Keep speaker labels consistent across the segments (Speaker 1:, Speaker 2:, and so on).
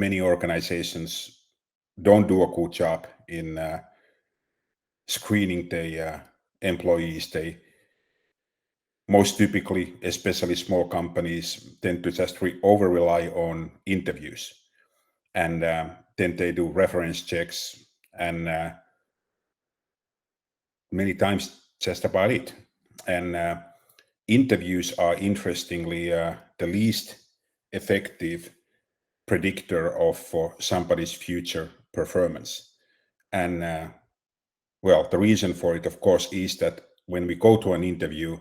Speaker 1: many organizations don't do a good job in screening the employees. They most typically, especially small companies, tend to just over rely on interviews, and then they do reference checks, and many times just about it. And interviews are interestingly the least effective predictor of somebody's future performance. And well, the reason for it, of course, is that when we go to an interview,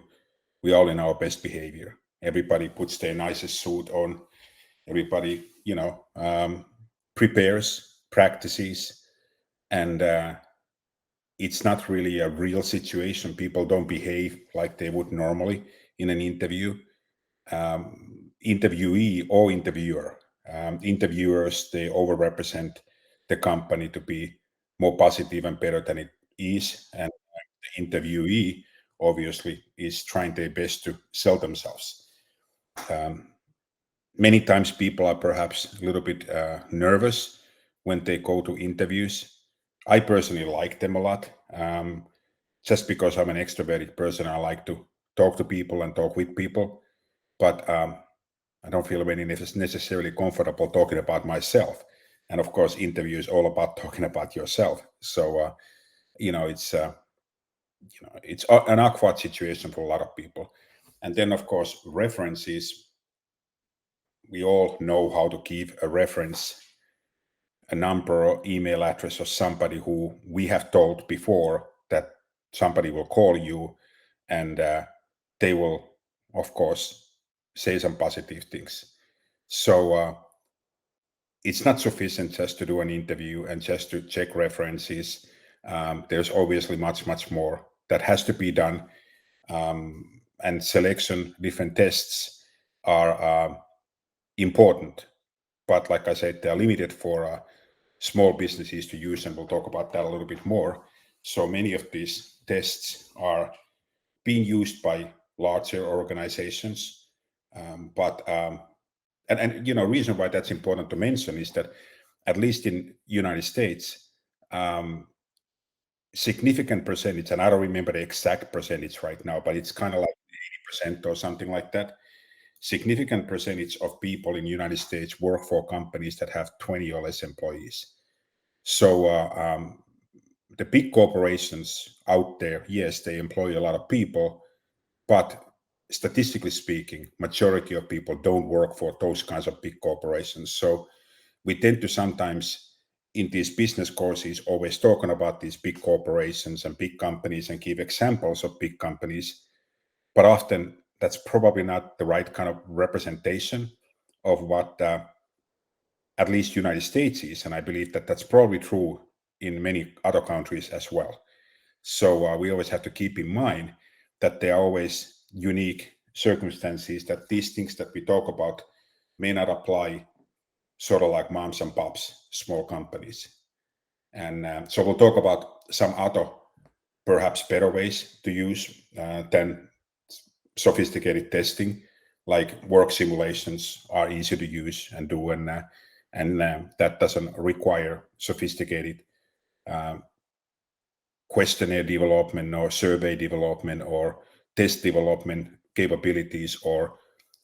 Speaker 1: we all in our best behavior. Everybody puts their nicest suit on. Everybody, prepares, practices, and it's not really a real situation. People don't behave like they would normally in an interview. Interviewee or interviewer. Interviewers, they overrepresent the company to be more positive and better than it is. And the interviewee, obviously, is trying their best to sell themselves. Many times people are perhaps a little bit nervous when they go to interviews. I personally like them a lot. Just because I'm an extroverted person, I like to talk to people and talk with people. But I don't feel very necessarily comfortable talking about myself. And of course, interview is all about talking about yourself. So, it's an awkward situation for a lot of people. And then, of course, references. We all know how to give a reference, a number or email address of somebody who we have told before that somebody will call you, and they will, of course, say some positive things. So it's not sufficient just to do an interview and just to check references. There's obviously much more that has to be done. And selection, different tests are important. But like I said, they're limited for small businesses to use, and we'll talk about that a little bit more. So many of these tests are being used by larger organizations. Reason why that's important to mention is that at least in United States, significant percentage, and I don't remember the exact percentage right now, but it's kind of like 80% or something like that. Significant percentage of people in the United States work for companies that have 20 or less employees. So the big corporations out there, yes, they employ a lot of people, but statistically speaking, majority of people don't work for those kinds of big corporations. So we tend to sometimes in these business courses always talking about these big corporations and big companies and give examples of big companies, but often that's probably not the right kind of representation of what at least United States is. And I believe that that's probably true in many other countries as well. So we always have to keep in mind that there are always unique circumstances, that these things that we talk about may not apply sort of like moms and pops, small companies. And so we'll talk about some other perhaps better ways to use than sophisticated testing, like work simulations are easy to use and do, and that doesn't require sophisticated questionnaire development or survey development or test development capabilities or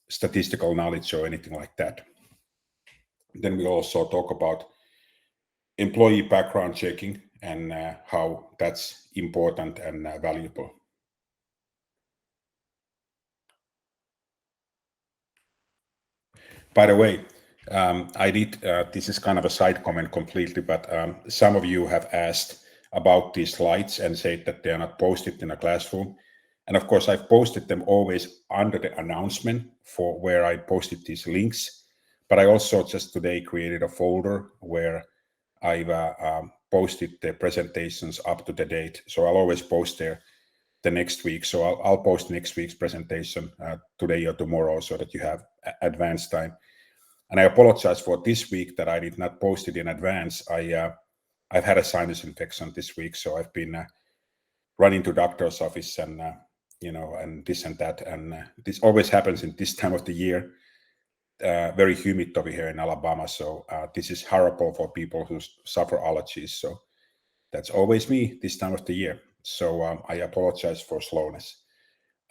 Speaker 1: statistical knowledge or anything like that. Then we also talk about employee background checking and how that's important and valuable. By the way, I did, this is kind of a side comment completely, but some of you have asked about these slides and said that they are not posted in a classroom. And of course, I've posted them always under the announcement for where I posted these links. But I also just today created a folder where I've posted the presentations up to the date. So I'll always post there the next week. So I'll post next week's presentation today or tomorrow so that you have advance time. And I apologize for this week that I did not post it in advance. I've had a sinus infection this week, so I've been running to doctor's office and and this and that. And this always happens in this time of the year. very humid over here in Alabama. So this is horrible for people who suffer allergies. So that's always me this time of the year. So I apologize for slowness.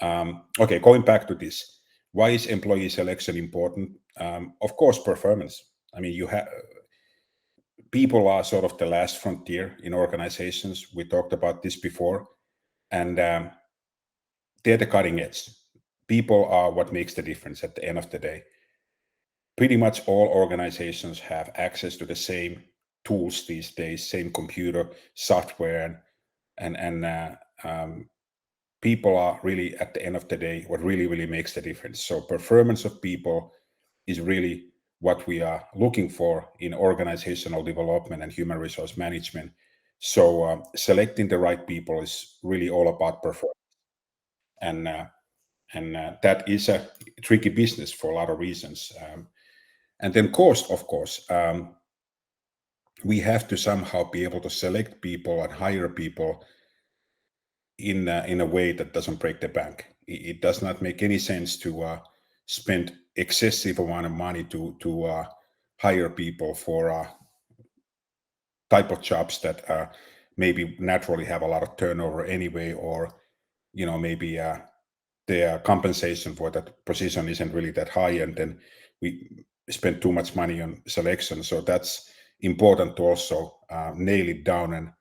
Speaker 1: Okay, going back to this. Why is employee selection important? Of course, performance. I mean, you have people are sort of the last frontier in organizations. We talked about this before, and they're the cutting edge. People are what makes the difference at the end of the day. Pretty much all organizations have access to the same tools these days, same computer software, and people are really at the end of the day what really makes the difference. So performance of people is really what we are looking for in organizational development and human resource management. So selecting the right people is really all about performance, and that is a tricky business for a lot of reasons. And then cost, of course. We have to somehow be able to select people and hire people in a way that doesn't break the bank. It does not make any sense to spend excessive amount of money to hire people for type of jobs that maybe naturally have a lot of turnover anyway, or maybe their compensation for that position isn't really that high, and then we spend too much money on selection. So that's important to also nail it down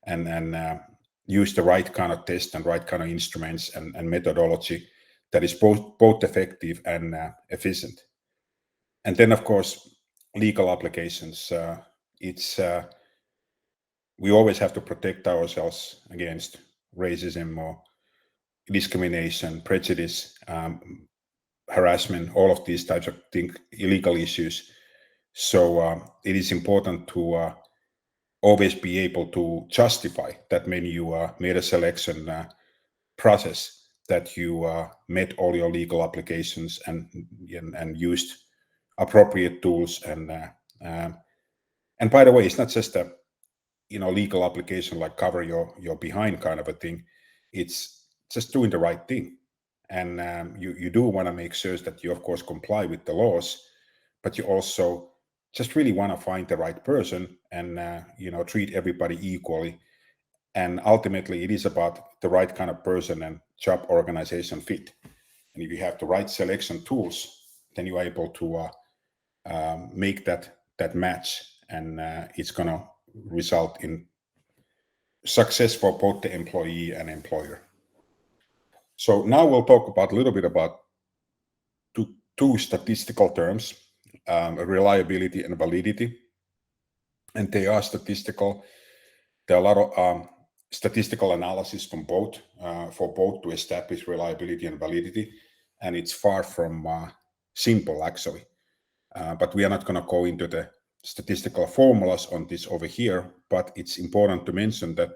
Speaker 1: and use the right kind of test and right kind of instruments and methodology that is both effective and efficient. And then, of course, legal applications. It's we always have to protect ourselves against racism or discrimination, prejudice, harassment, all of these types of illegal issues. So it is important to always be able to justify that when you made a selection process, that you met all your legal applications and used appropriate tools. And by the way, it's not just a legal application like cover your behind kind of a thing. It's just doing the right thing, and you do want to make sure that you of course comply with the laws, but you also just really want to find the right person and treat everybody equally. And ultimately it is about the right kind of person and job organization fit. And if you have the right selection tools, then you're able to make that match, and it's going to result in success for both the employee and employer. So now we'll talk about a little bit about two statistical terms, reliability and validity. And they are statistical. There are a lot of statistical analysis from both for both to establish reliability and validity, and it's far from simple actually. But we are not going to go into the statistical formulas on this over here, but it's important to mention that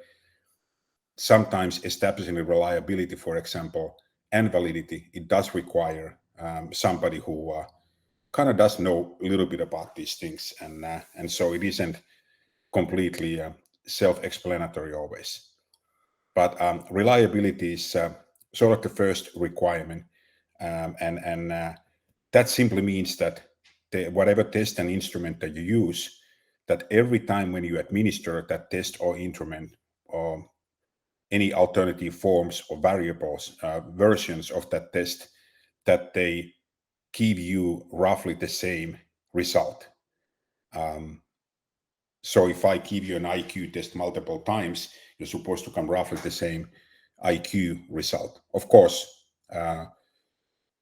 Speaker 1: sometimes establishing the reliability, for example, and validity, it does require somebody who kind of does know a little bit about these things, and so it isn't completely self-explanatory always. But reliability is sort of the first requirement, and that simply means that whatever test and instrument that you use, that every time when you administer that test or instrument or any alternative forms or variables, versions of that test, that they give you roughly the same result. So if I give you an IQ test multiple times, you're supposed to come roughly the same IQ result. Of course,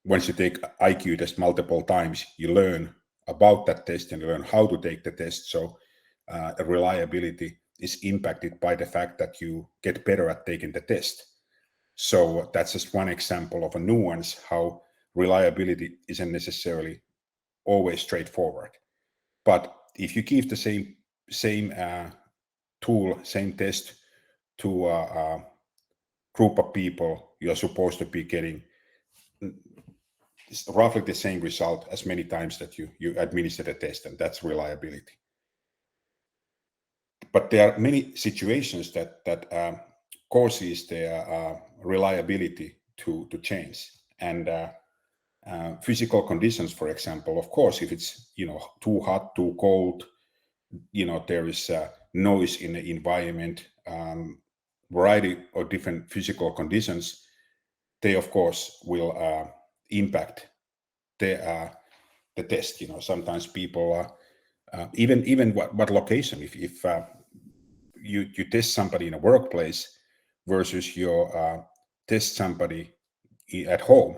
Speaker 1: once you take IQ test multiple times, you learn about that test and you learn how to take the test. So reliability is impacted by the fact that you get better at taking the test. So that's just one example of a nuance how reliability isn't necessarily always straightforward. But if you give the same tool, same test to a group of people, you're supposed to be getting roughly the same result as many times that you administer the test, and that's reliability. But there are many situations that causes their reliability to change, and Physical conditions, for example, of course, if it's too hot, too cold, there is noise in the environment, variety of different physical conditions, they of course will impact the test. Sometimes people even what location, if you test somebody in a workplace versus you test somebody at home,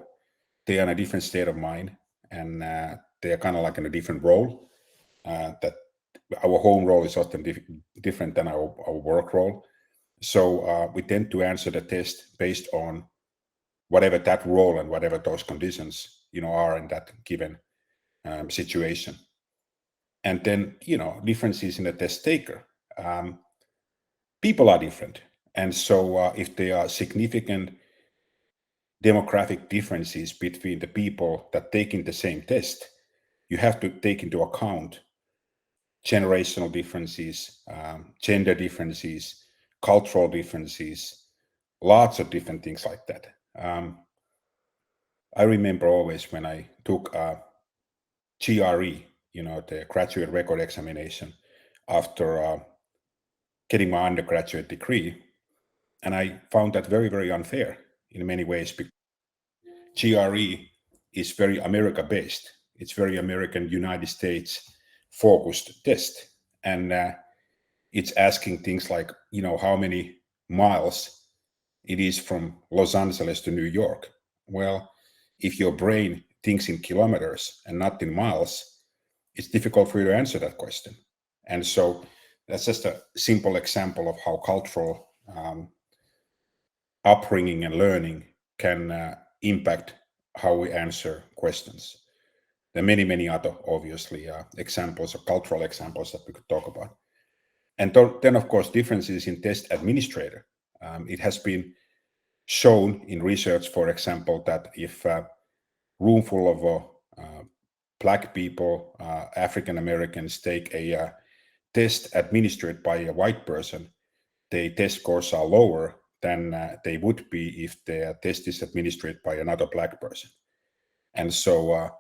Speaker 1: they are in a different state of mind, and they are kind of like in a different role. That our home role is often different than our work role. So we tend to answer the test based on whatever that role and whatever those conditions are in that given situation. And then differences in the test taker. People are different, and so if there are significant demographic differences between the people that taking the same test, you have to take into account generational differences, gender differences, cultural differences, lots of different things like that. I remember always when I took GRE, the graduate record examination, after getting my undergraduate degree, and I found that very, very unfair in many ways, because GRE is very America-based. It's very American, United States focused test, and it's asking things like, how many miles it is from Los Angeles to New York. Well, if your brain thinks in kilometers and not in miles, it's difficult for you to answer that question. And so that's just a simple example of how cultural upbringing and learning can impact how we answer questions. There are many, many other, obviously, examples or cultural examples that we could talk about. And then, of course, differences in test administrator. It has been shown in research, for example, that if a room full of Black people, African Americans, take a test administered by a white person, the test scores are lower than they would be if the test is administered by another Black person. And so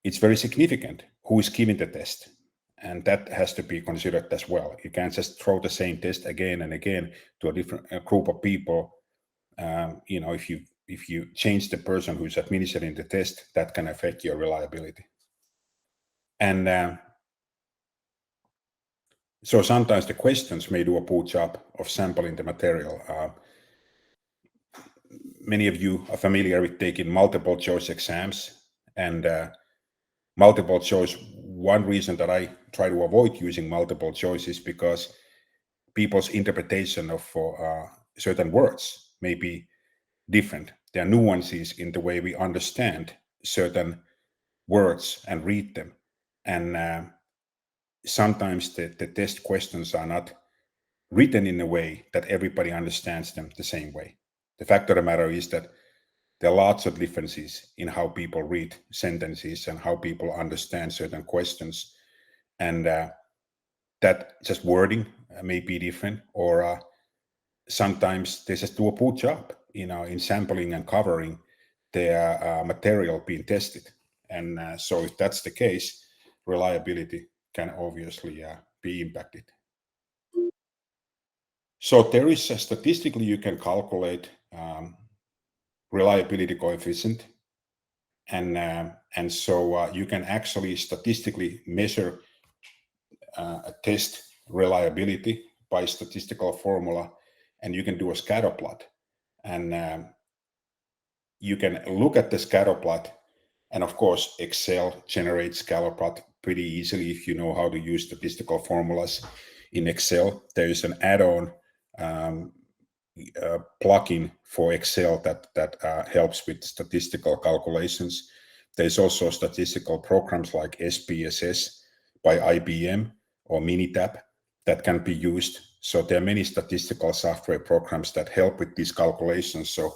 Speaker 1: it's very significant who is giving the test. And that has to be considered as well. You can't just throw the same test again and again to a different group of people. If you change the person who's administering the test, that can affect your reliability. And so sometimes the questions may do a poor job of sampling the material. Many of you are familiar with taking multiple choice exams, and multiple choice. One reason that I try to avoid using multiple choice is because people's interpretation of certain words may be different. There are nuances in the way we understand certain words and read them. And sometimes the test questions are not written in a way that everybody understands them the same way. The fact of the matter is that there are lots of differences in how people read sentences and how people understand certain questions. And that just wording may be different, or sometimes they just do a poor job, in sampling and covering the material being tested. And so if that's the case, reliability can obviously be impacted. So there is statistically, you can calculate reliability coefficient, and so you can actually statistically measure a test reliability by statistical formula, and you can do a scatter plot, and you can look at the scatter plot, and of course Excel generates scatter plot pretty easily if you know how to use statistical formulas in Excel. There is an add-on plugin for Excel that helps with statistical calculations. There's also statistical programs like SPSS by IBM or Minitab that can be used. So there are many statistical software programs that help with these calculations. So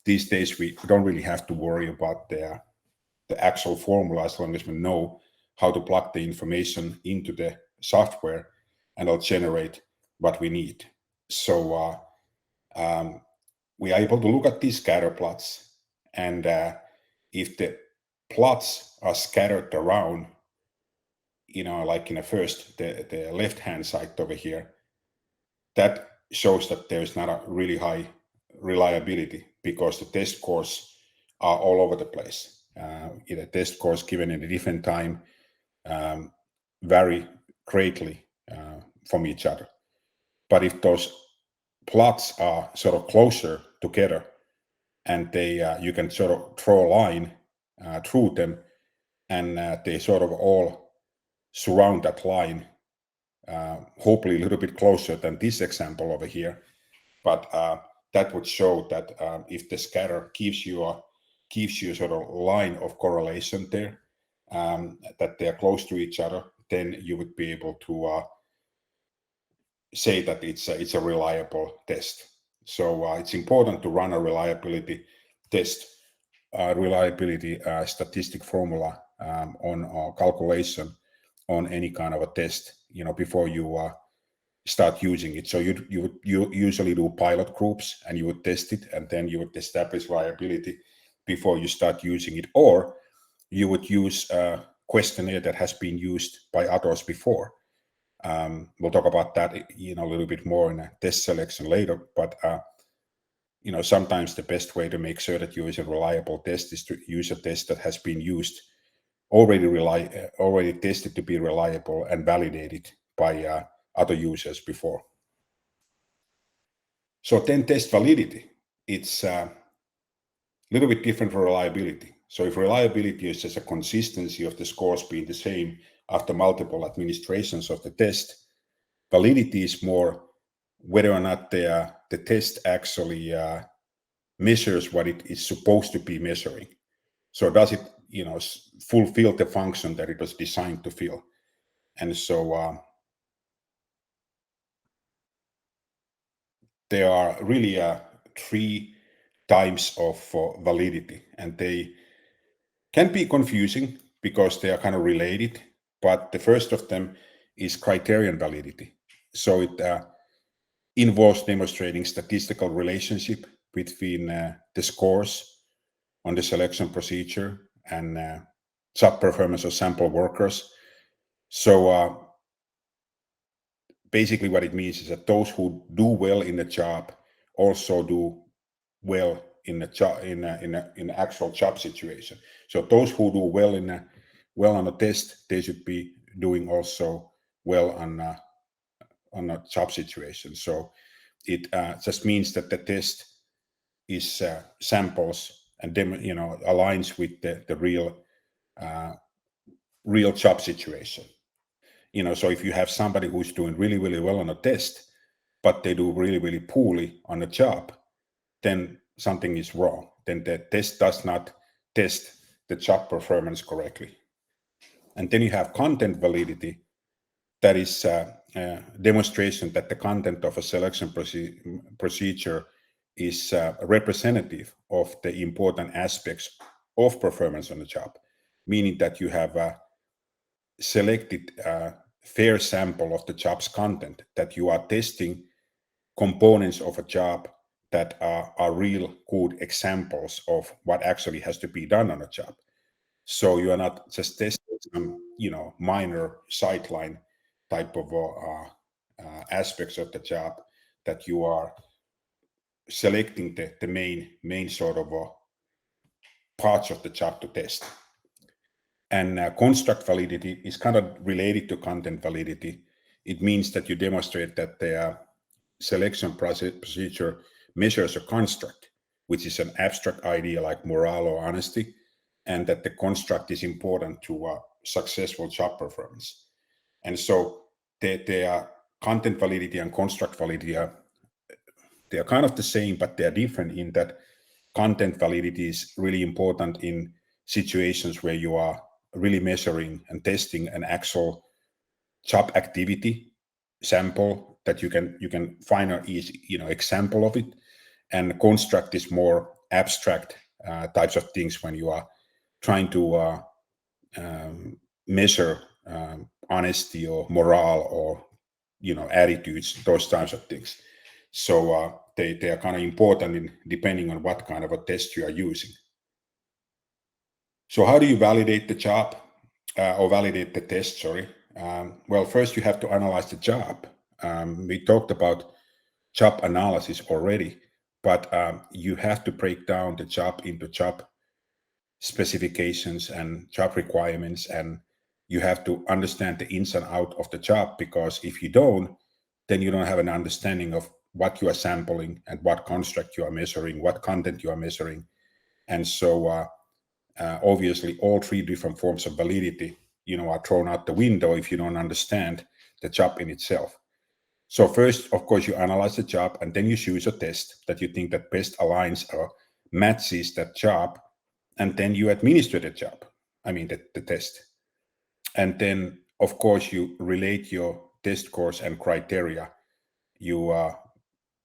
Speaker 1: these days we don't really have to worry about the actual formula, as long as we know how to plug the information into the software, and it'll generate what we need. So we are able to look at these scatter plots, and if the plots are scattered around, like in the first, the left hand side over here, that shows that there's not a really high reliability because the test scores are all over the place. The test scores given in a different time vary greatly from each other. But if those plots are sort of closer together and you can sort of draw a line through them, and they sort of all surround that line, hopefully a little bit closer than this example over here. But that would show that if the scatter gives you sort of line of correlation there, that they are close to each other, then you would be able to say that it's a reliable test. So it's important to run a reliability test, reliability statistic formula on calculation on any kind of a test, before you start using it. So you usually do pilot groups and you would test it, and then you would establish reliability before you start using it. Or you would use a questionnaire that has been used by others before. We'll talk about that, a little bit more in a test selection later. But sometimes the best way to make sure that you use a reliable test is to use a test that has been used already tested to be reliable and validated by other users before. So then test validity, it's a little bit different from reliability. So if reliability is just a consistency of the scores being the same after multiple administrations of the test, validity is more whether or not the test actually measures what it is supposed to be measuring. So does it, fulfill the function that it was designed to fill? And so there are really three types of validity, and they can be confusing because they are kind of related. But the first of them is criterion validity. So it involves demonstrating statistical relationship between the scores on the selection procedure and job performance of sample workers. So basically what it means is that those who do well in the job also do well in the job in actual job situation. So those who do well on a test, they should be doing also well on a job situation. So it just means that the test is samples and aligns with the real job situation. So if you have somebody who's doing really, really well on a test, but they do really, really poorly on a job, then something is wrong. Then the test does not test the job performance correctly. And then you have content validity. That is a demonstration that the content of a selection procedure is representative of the important aspects of performance on the job, meaning that you have selected a fair sample of the job's content, that you are testing components of a job that are real good examples of what actually has to be done on a job. So you are not just testing some, minor sideline type of aspects of the job, that you are selecting the main sort of parts of the job to test. And construct validity is kind of related to content validity. It means that you demonstrate that the selection procedure measures a construct, which is an abstract idea like morale or honesty, and that the construct is important to successful job performance. And so the content validity and construct validity they are kind of the same, but they are different in that content validity is really important in situations where you are really measuring and testing an actual job activity sample that you can find an easy example of it. And construct is more abstract types of things when you are trying to measure honesty or morale or attitudes, those types of things. So they are kind of important depending on what kind of a test you are using. So how do you validate the job or validate the test? Sorry. Well, first you have to analyze the job. We talked about job analysis already, but you have to break down the job into job specifications and job requirements, and you have to understand the ins and out of the job, because if you don't, then you don't have an understanding of what you are sampling and what construct you are measuring, what content you are measuring. And so obviously all three different forms of validity are thrown out the window if you don't understand the job in itself. So first, of course, you analyze the job, and then you choose a test that you think that best aligns or matches that job, and then you administer the job. I mean, the test. And then, of course, you relate your test scores and criteria. You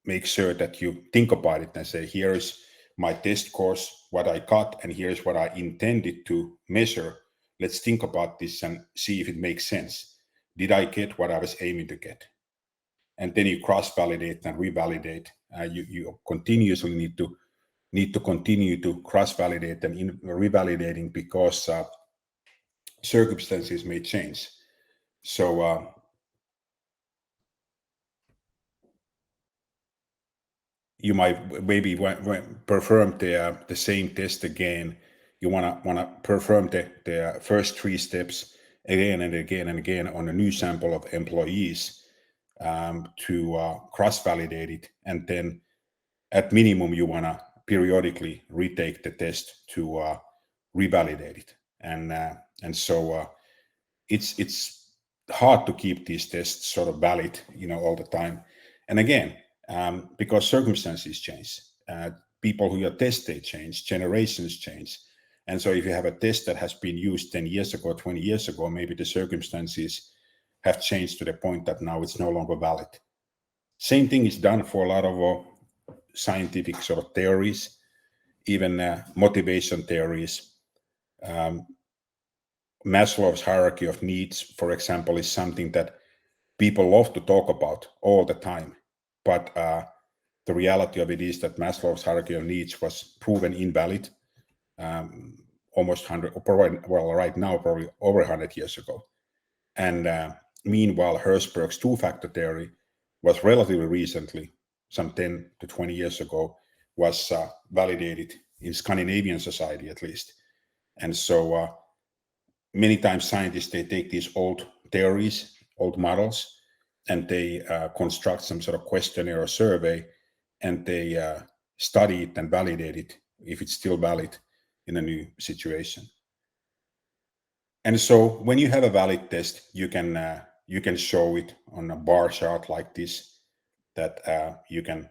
Speaker 1: make sure that you think about it and say, here's my test course, what I got, and here's what I intended to measure. Let's think about this and see if it makes sense. Did I get what I was aiming to get? And then you cross-validate and revalidate. You continuously need to continue to cross-validate and revalidating, because circumstances may change. So you might maybe perform the same test again. You wanna perform the first three steps again and again and again on a new sample of employees to cross-validate it, and then at minimum you wanna periodically retake the test to revalidate it, and so it's hard to keep these tests sort of valid, all the time. And again, because circumstances change, people who are tested change, generations change. And so if you have a test that has been used 10 years ago, 20 years ago, maybe the circumstances have changed to the point that now it's no longer valid. Same thing is done for a lot of scientific sort of theories, even motivation theories. Maslow's hierarchy of needs, for example, is something that people love to talk about all the time. But the reality of it is that Maslow's hierarchy of needs was proven invalid almost 100, well, right now, probably over 100 years ago. And meanwhile, Herzberg's two-factor theory was relatively recently, some 10 to 20 years ago, was validated in Scandinavian society at least. And so many times scientists, they take these old theories, old models, and they construct some sort of questionnaire or survey, and they study it and validate it if it's still valid in a new situation. And so when you have a valid test, you can show it on a bar chart like this, that you can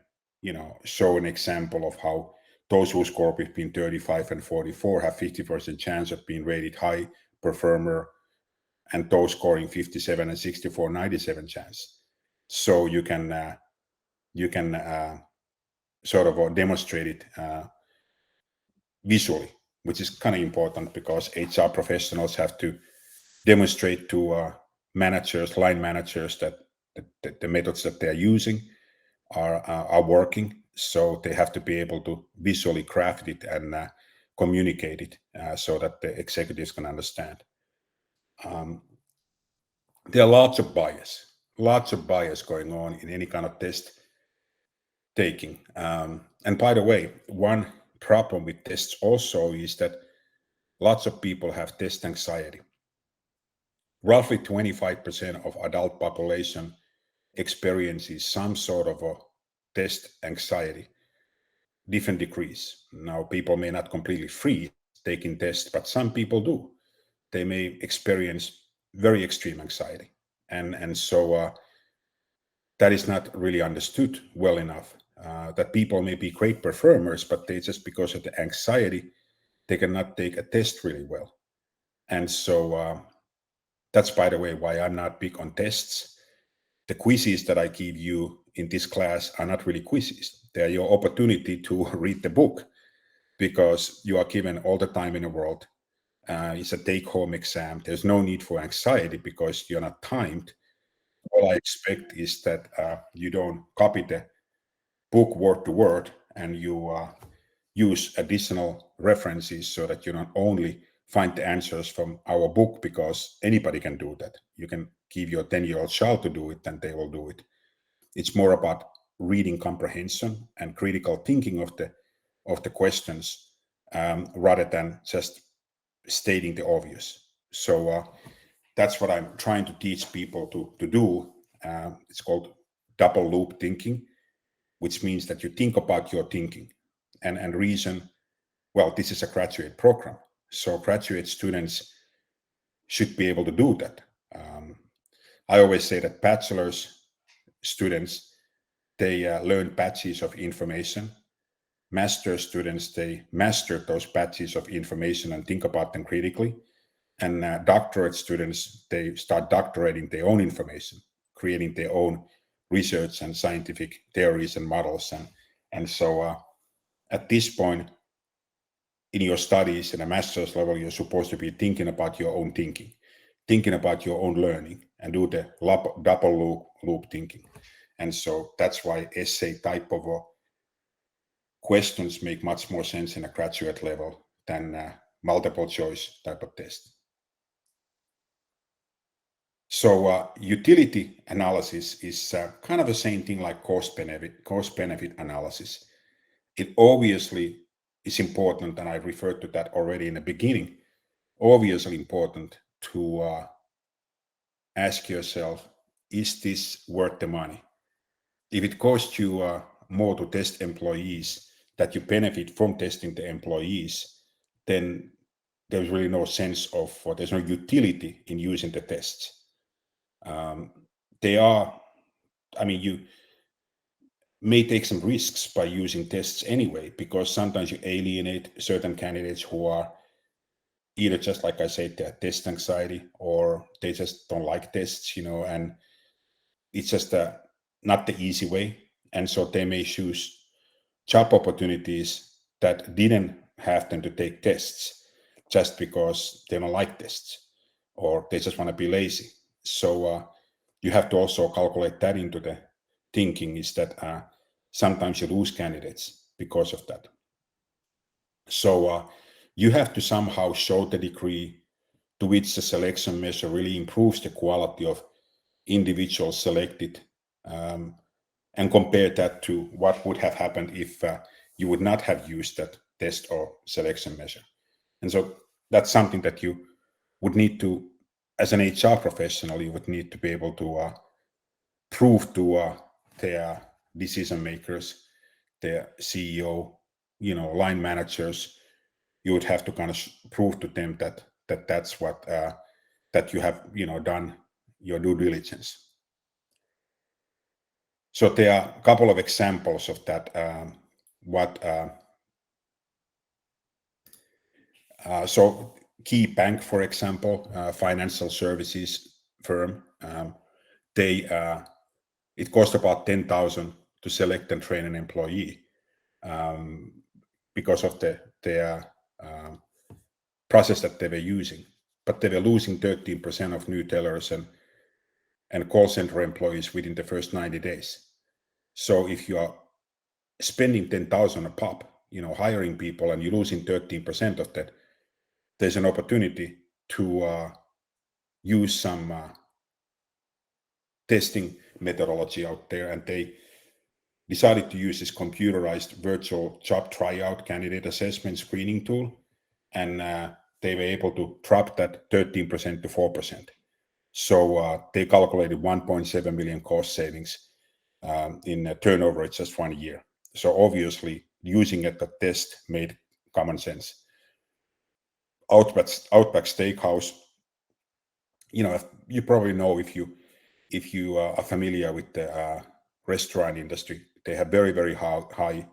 Speaker 1: show an example of how those who score between 35 and 44 have 50% chance of being rated high performer, and those scoring 57 and 64, 97 chance. So you can sort of demonstrate it visually, which is kind of important, because HR professionals have to demonstrate to managers, line managers, that the methods that they're using are working. So they have to be able to visually craft it and communicate it so that the executives can understand. There are lots of bias going on in any kind of test taking. And by the way, one problem with tests also is that lots of people have test anxiety. Roughly 25% of adult population experiences some sort of a test anxiety, different degrees. Now, people may not completely freeze taking tests, but some people do. They may experience very extreme anxiety. And so that is not really understood well enough, that people may be great performers, but they just, because of the anxiety, they cannot take a test really well. And so that's, by the way, why I'm not big on tests. The quizzes that I give you in this class are not really quizzes. They are your opportunity to read the book, because you are given all the time in the world. It's a take-home exam. There's no need for anxiety because you're not timed. All I expect is that you don't copy the book word to word, and you use additional references so that you not only find the answers from our book, because anybody can do that. You can give your 10-year-old child to do it and they will do it. It's more about reading comprehension and critical thinking of the questions, rather than just stating the obvious. So that's what I'm trying to teach people to do. It's called double loop thinking, which means that you think about your thinking and reason. Well, this is a graduate program, so graduate students should be able to do that. I always say that bachelor's students, they learn batches of information. Master students, they master those batches of information and think about them critically. And doctorate students, they start doctorating their own information, creating their own research and scientific theories and models. And so at this point in your studies in a master's level, you're supposed to be thinking about your own thinking, thinking about your own learning, and do the double loop thinking. And so that's why essay type of questions make much more sense in a graduate level than multiple choice type of test. So utility analysis is kind of the same thing like cost benefit analysis. It obviously is important, and I referred to that already in the beginning. Obviously important to ask yourself, is this worth the money? If it costs you more to test employees that you benefit from testing the employees, then there's really no sense of, or there's no utility in using the tests. You may take some risks by using tests anyway, because sometimes you alienate certain candidates who are either, just like I said, they have test anxiety, or they just don't like tests, and it's just not the easy way. And so they may choose job opportunities that didn't have them to take tests just because they don't like tests, or they just want to be lazy. So you have to also calculate that into the thinking, is that sometimes you lose candidates because of that. So you have to somehow show the degree to which the selection measure really improves the quality of individuals selected, and compare that to what would have happened if you would not have used that test or selection measure. And so that's something that you would need to, as an HR professional, you would need to be able to prove to their decision makers, their CEO, line managers. You would have to kind of prove to them that's what that you have done your due diligence. So there are a couple of examples of that. So Key Bank, for example, financial services firm, it cost about 10,000 to select and train an employee, because of their process that they were using. But they were losing 13% of new tellers and call center employees within the first 90 days. So if you are spending 10,000 a pop, hiring people, and you're losing 13% of that, there's an opportunity to use some testing methodology out there. And they decided to use this computerized virtual job tryout candidate assessment screening tool, and they were able to drop that 13% to 4%. So they calculated 1.7 million cost savings in turnover in just 1 year. So obviously, using it, the test made common sense. Outback Steakhouse, you probably know, if you are familiar with the restaurant industry, they have very, very high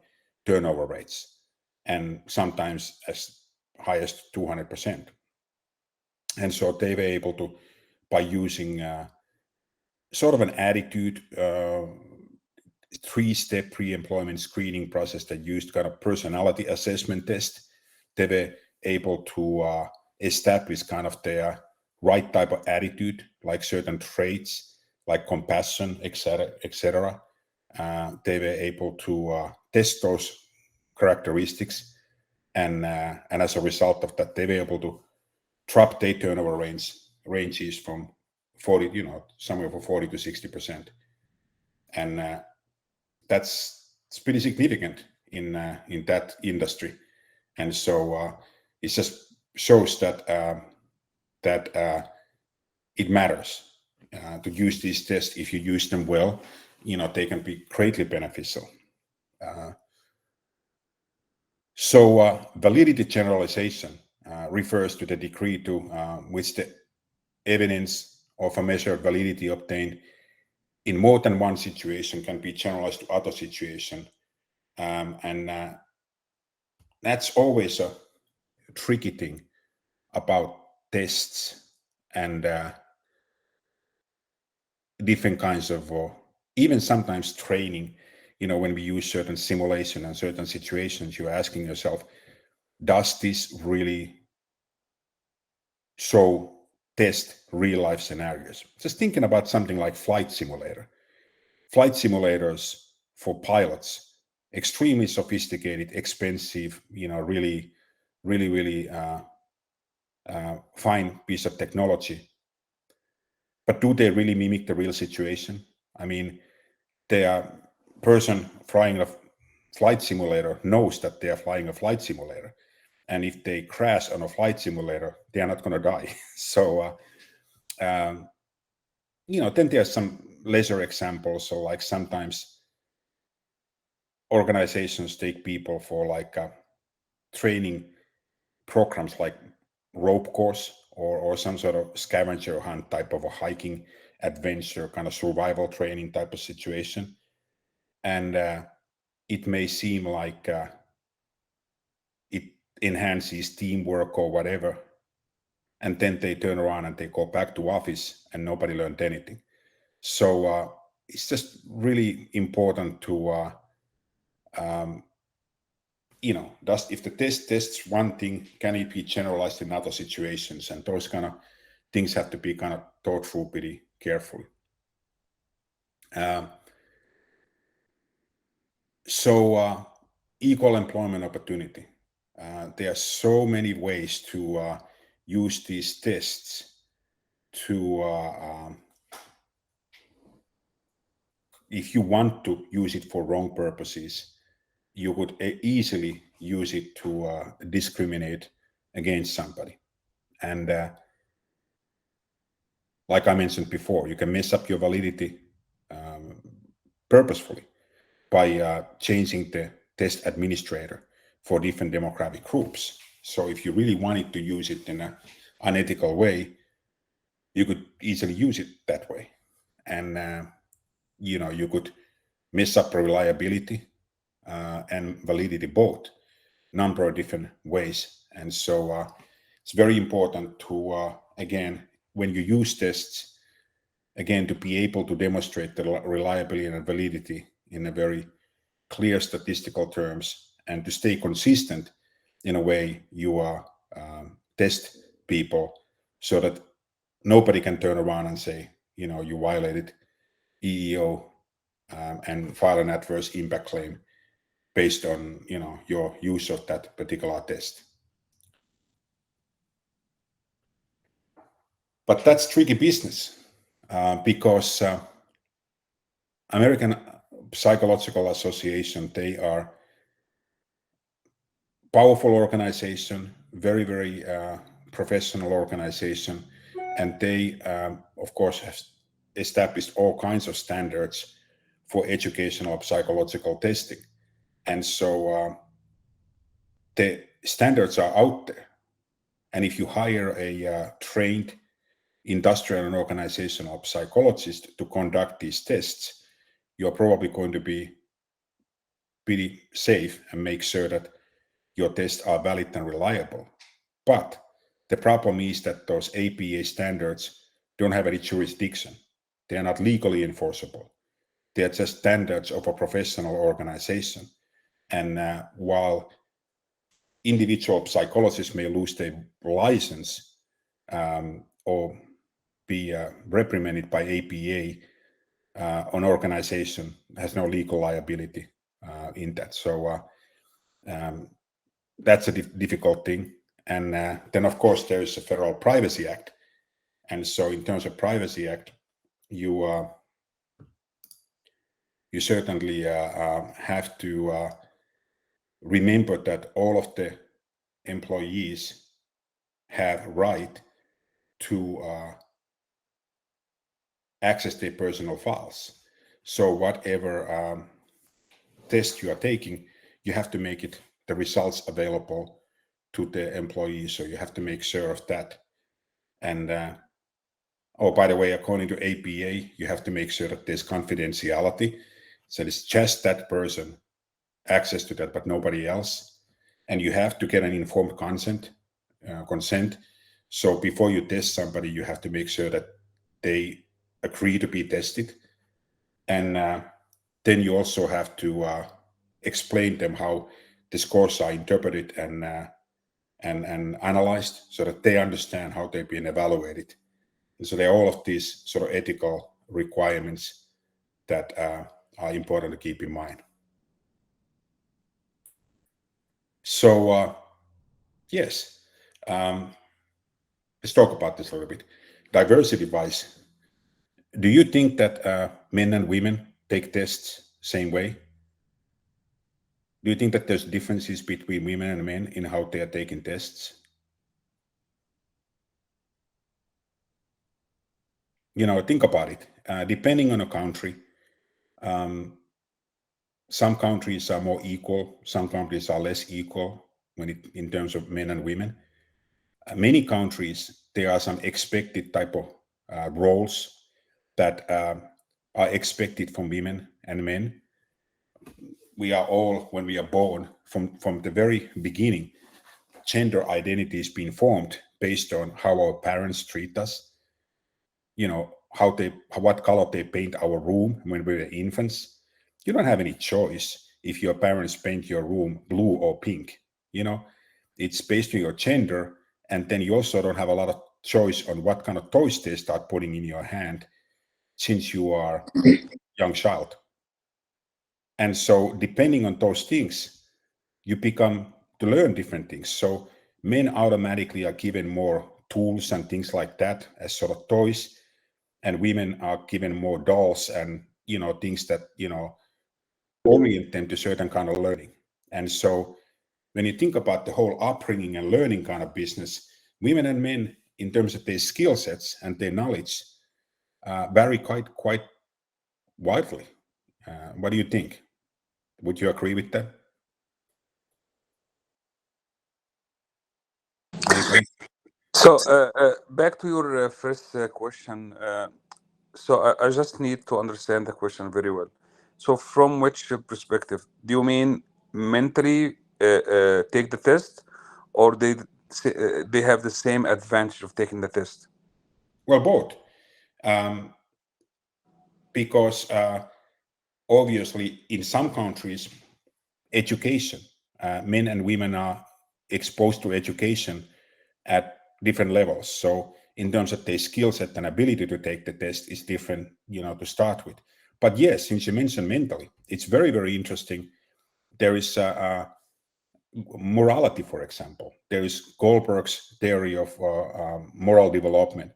Speaker 1: turnover rates, and sometimes as high as 200%. And so they were able to, by using sort of an attitude, 3-step pre-employment screening process that used kind of personality assessment test, they were able to establish kind of their right type of attitude, like certain traits, like compassion, etc. They were able to test those characteristics, and as a result of that, they were able to drop their turnover ranges from 40, somewhere from 40 to 60%, and it's pretty significant in that industry. And so it just shows that it matters to use these tests. If you use them well, they can be greatly beneficial. So validity generalization refers to the degree to which the evidence of a measured validity obtained in more than one situation can be generalized to other situations. And that's always a tricky thing about tests and different kinds of, even sometimes training. When we use certain simulation and certain situations, you're asking yourself, does this really test real life scenarios? Just thinking about something like flight simulators for pilots, extremely sophisticated, expensive, really fine piece of technology. But do they really mimic the real situation? I mean, the person flying a flight simulator knows that they are flying a flight simulator. And if they crash on a flight simulator, they are not going to die. So, then there's some lesser examples. So like sometimes organizations take people for like training programs like rope course or some sort of scavenger hunt type of a hiking adventure kind of survival training type of situation. And it may seem like it enhances teamwork or whatever. And then they turn around and they go back to office and nobody learned anything. So it's just really important to, if the test tests one thing, can it be generalized in other situations? And those kind of things have to be kind of thought through pretty carefully. So equal employment opportunity. There are so many ways to use these tests to, if you want to use it for wrong purposes, you could easily use it to discriminate against somebody. And like I mentioned before, you can mess up your validity purposefully by changing the test administrator for different demographic groups. So if you really wanted to use it in an unethical way, you could easily use it that way. And, you could mess up reliability and validity both, number of different ways. And so it's very important to, again, when you use tests, again, to be able to demonstrate the reliability and validity in a very clear statistical terms, and to stay consistent in a way you test people so that nobody can turn around and say, you violated EEO and file an adverse impact claim based on, your use of that particular test. But that's tricky business because American Psychological Association, they are powerful organization, very, very professional organization. And they, of course, have established all kinds of standards for educational psychological testing. And so the standards are out there. And if you hire a trained industrial and organizational psychologist to conduct these tests, you're probably going to be pretty safe and make sure that your tests are valid and reliable. But the problem is that those APA standards don't have any jurisdiction. They are not legally enforceable. They are just standards of a professional organization. And while individual psychologists may lose their license or be reprimanded by APA, an organization has no legal liability in that. So that's a difficult thing. And then, of course, there is a Federal Privacy Act. And so in terms of Privacy Act, you certainly have to remember that all of the employees have right to access their personal files. So whatever test you are taking, you have to make the results available to the employees. So you have to make sure of that. And oh, by the way, according to APA, you have to make sure that there's confidentiality. So it's just that person access to that, but nobody else. And you have to get an informed consent. So before you test somebody, you have to make sure that they agree to be tested. And then you also have to explain them how the scores are interpreted and analyzed so that they understand how they've been evaluated. And so there are all of these sort of ethical requirements that are important to keep in mind. So yes, let's talk about this a little bit. Diversity-wise, do you think that men and women take tests same way? Do you think that there's differences between women and men in how they are taking tests? Think about it. Depending on a country, some countries are more equal, some countries are less equal in terms of men and women. Many countries, there are some expected type of roles that are expected from women and men. We are all, when we are born, from the very beginning, gender identity is being formed based on how our parents treat us. What color they paint our room when we were infants. You don't have any choice if your parents paint your room blue or pink. It's based on your gender, and then you also don't have a lot of choice on what kind of toys they start putting in your hand since you are a young child. And so depending on those things, you become to learn different things. So men automatically are given more tools and things like that as sort of toys, and women are given more dolls and things that orient them to certain kind of learning. And so when you think about the whole upbringing and learning kind of business, women and men in terms of their skill sets and their knowledge vary quite widely. What do you think? Would you agree with that? Anybody?
Speaker 2: So back to your first question. So I just need to understand the question very well. So from which perspective do you mean mentally take the test, or they have the same advantage of taking the test?
Speaker 1: Well, both. Because obviously in some countries, education, men and women are exposed to education at different levels. So in terms of their skill set and ability to take the test is different, to start with. But yes, since you mentioned mentally, it's very, very interesting. There is morality, for example. There is Goldberg's theory of moral development.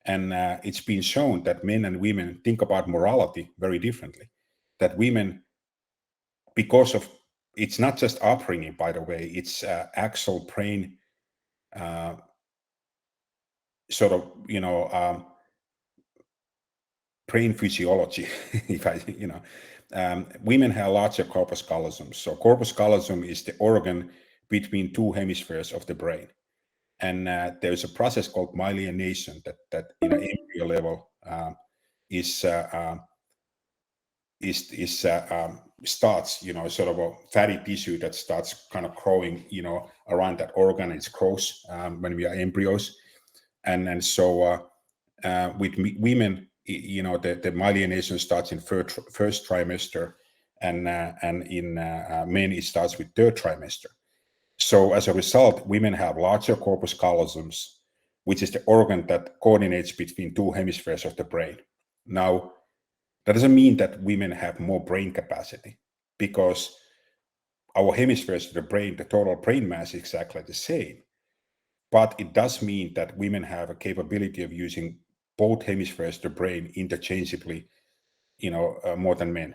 Speaker 1: And it's been shown that men and women think about morality very differently. That women, because of, it's not just upbringing, by the way, it's actual brain sort of, brain physiology. If I, women have larger corpus callosum. So corpus callosum is the organ between two hemispheres of the brain. And there's a process called myelination that in an embryo level is starts, sort of a fatty tissue that starts kind of growing, around that organ. It grows when we are embryos, and so with women, the myelination starts in first trimester, and in men it starts with third trimester. So as a result, women have larger corpus callosums, which is the organ that coordinates between two hemispheres of the brain. Now, that doesn't mean that women have more brain capacity, because our hemispheres of the brain, the total brain mass is exactly the same. but it does mean that women have a capability of using both hemispheres of the brain interchangeably, more than men.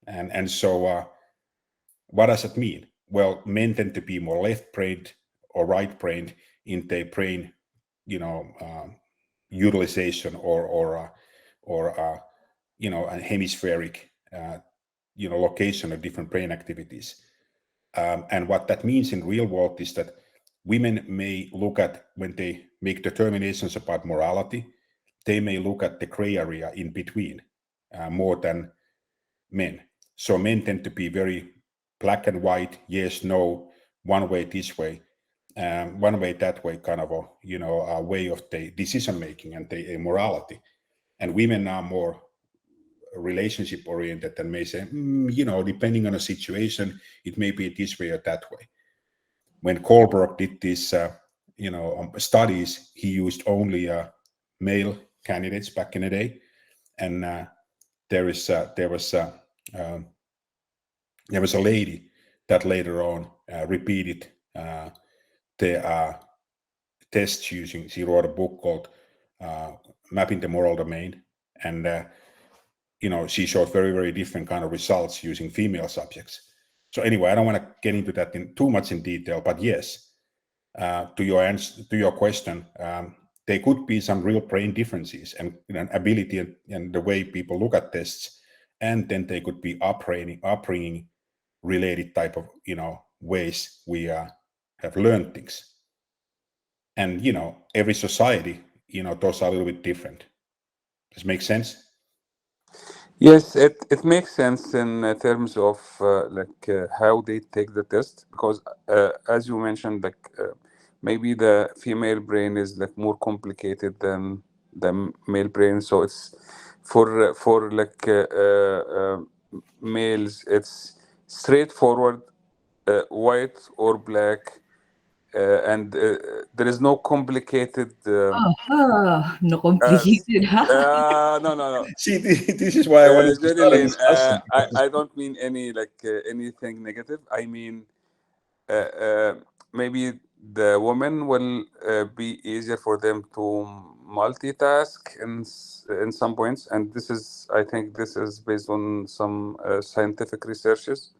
Speaker 1: And so what does it mean? Well, men tend to be more left-brained or right-brained in their brain, utilization or a hemispheric, location of different brain activities. And what that means in real world is that women may look at, when they make determinations about morality, they may look at the gray area in between more than men. So men tend to be very black and white, yes, no, one way this way, one way that way, kind of a way of the decision making and the morality. And women are more relationship oriented and may say, depending on a situation, it may be this way or that way. When Kohlberg did these, studies, he used only male candidates back in the day, and there was um, there was a lady that later on repeated the tests using. She wrote a book called Mapping the Moral Domain, and she showed very, very different kind of results using female subjects. So anyway, I don't want to get into that in too much in detail, but yes, to your question, there could be some real brain differences and ability and the way people look at tests, and then they could be upbringing related type of ways we have learned things. And every society, those are a little bit different. Does it make sense?
Speaker 2: Yes, it makes sense in terms of how they take the test, because as you mentioned, maybe the female brain is like more complicated than the male brain. So it's for males, it's straightforward, white or black, and there is no complicated.
Speaker 3: Aha, no
Speaker 2: Uh,
Speaker 3: complicated, huh?
Speaker 2: no, no, no.
Speaker 1: See, this is why I wanted to start a
Speaker 2: Genuine.
Speaker 1: discussion.
Speaker 2: I don't mean anything negative. I mean, uh, uh, maybe the women will be easier for them to multitask in some points, and I think this is based on some scientific researches.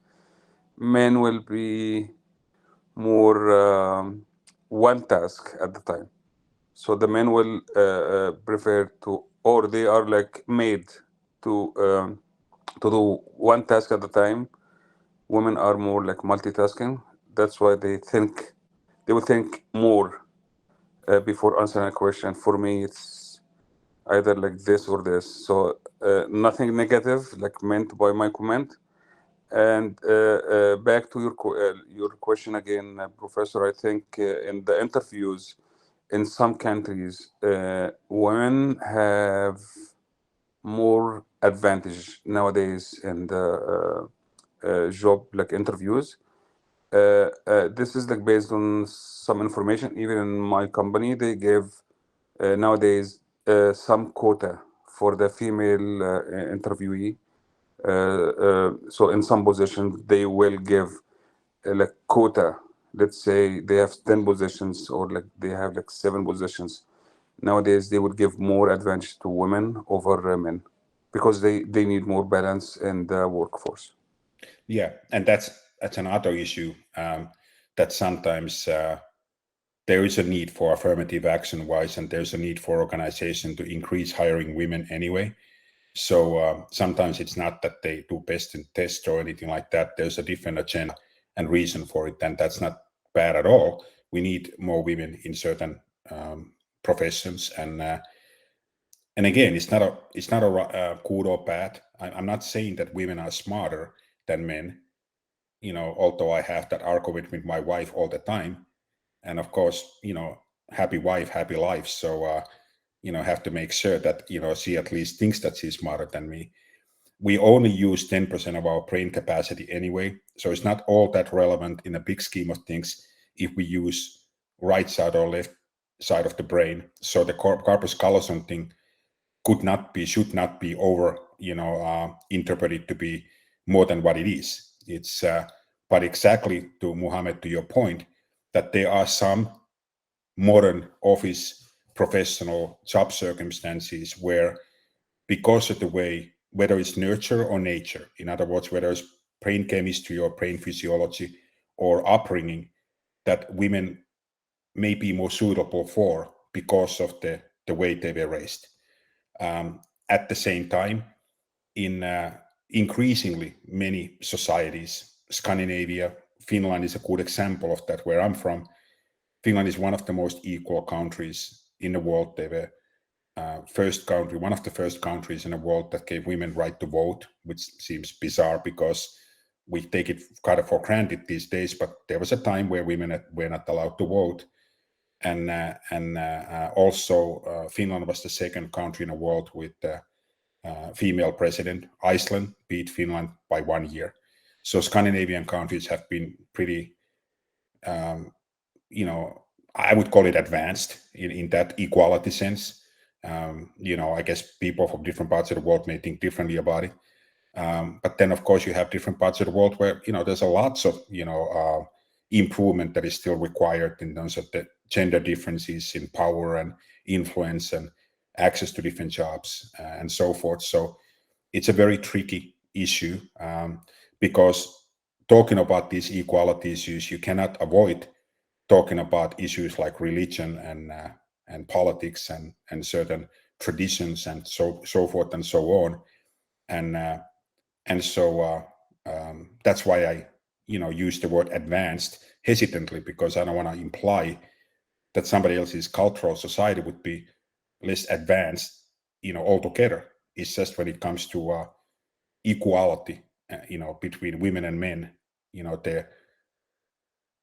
Speaker 2: Men will be more one task at the time. So the men will prefer to, or they are like made to do one task at a time. Women are more like multitasking. That's why they will think more before answering a question. For me, it's either like this or this. So nothing negative, like meant by my comment. And back to your question again, Professor. I think in the interviews in some countries, women have more advantage nowadays in the job like interviews. This is like based on some information. Even in my company, they give nowadays some quota for the female interviewee. So in some positions, they will give like quota. Let's say they have 10 positions, or like they have like 7 positions. Nowadays, they would give more advantage to women over men, because they need more balance in the workforce.
Speaker 1: Yeah, and that's another issue, that sometimes there is a need for affirmative action wise, and there's a need for organization to increase hiring women anyway. So sometimes it's not that they do best in tests or anything like that. There's a different agenda and reason for it, and that's not bad at all. We need more women in certain professions, and again, it's not a good or bad. I'm not saying that women are smarter than men. Although I have that argument with my wife all the time, and of course, happy wife, happy life. So have to make sure that she at least thinks that she's smarter than me. We only use 10% of our brain capacity anyway, so it's not all that relevant in a big scheme of things if we use right side or left side of the brain. So the corpus callosum thing should not be over interpreted to be more than what it is. It's but exactly, to Muhammad, to your point, that there are some modern office professional job circumstances where, because of the way, whether it's nurture or nature, in other words, whether it's brain chemistry or brain physiology or upbringing, that women may be more suitable for because of the way they were raised. At the same time, in increasingly many societies, Scandinavia, Finland is a good example of that, where I'm from. Finland is one of the most equal countries in the world. They were one of the first countries in the world that gave women right to vote, which seems bizarre because we take it kind of for granted these days. But there was a time where women were not allowed to vote, and also Finland was the second country in the world with female president. Iceland beat Finland by 1 year. So Scandinavian countries have been pretty, I would call it advanced in that equality sense. I guess people from different parts of the world may think differently about it. But then, of course, you have different parts of the world where, there's a lots of, improvement that is still required in terms of the gender differences in power and influence and access to different jobs and so forth. So it's a very tricky issue because talking about these equality issues, you cannot avoid talking about issues like religion and politics and certain traditions and so forth and so on. And so that's why I use the word advanced hesitantly, because I don't want to imply that somebody else's cultural society would be less advanced altogether. It's just when it comes to equality between women and men, there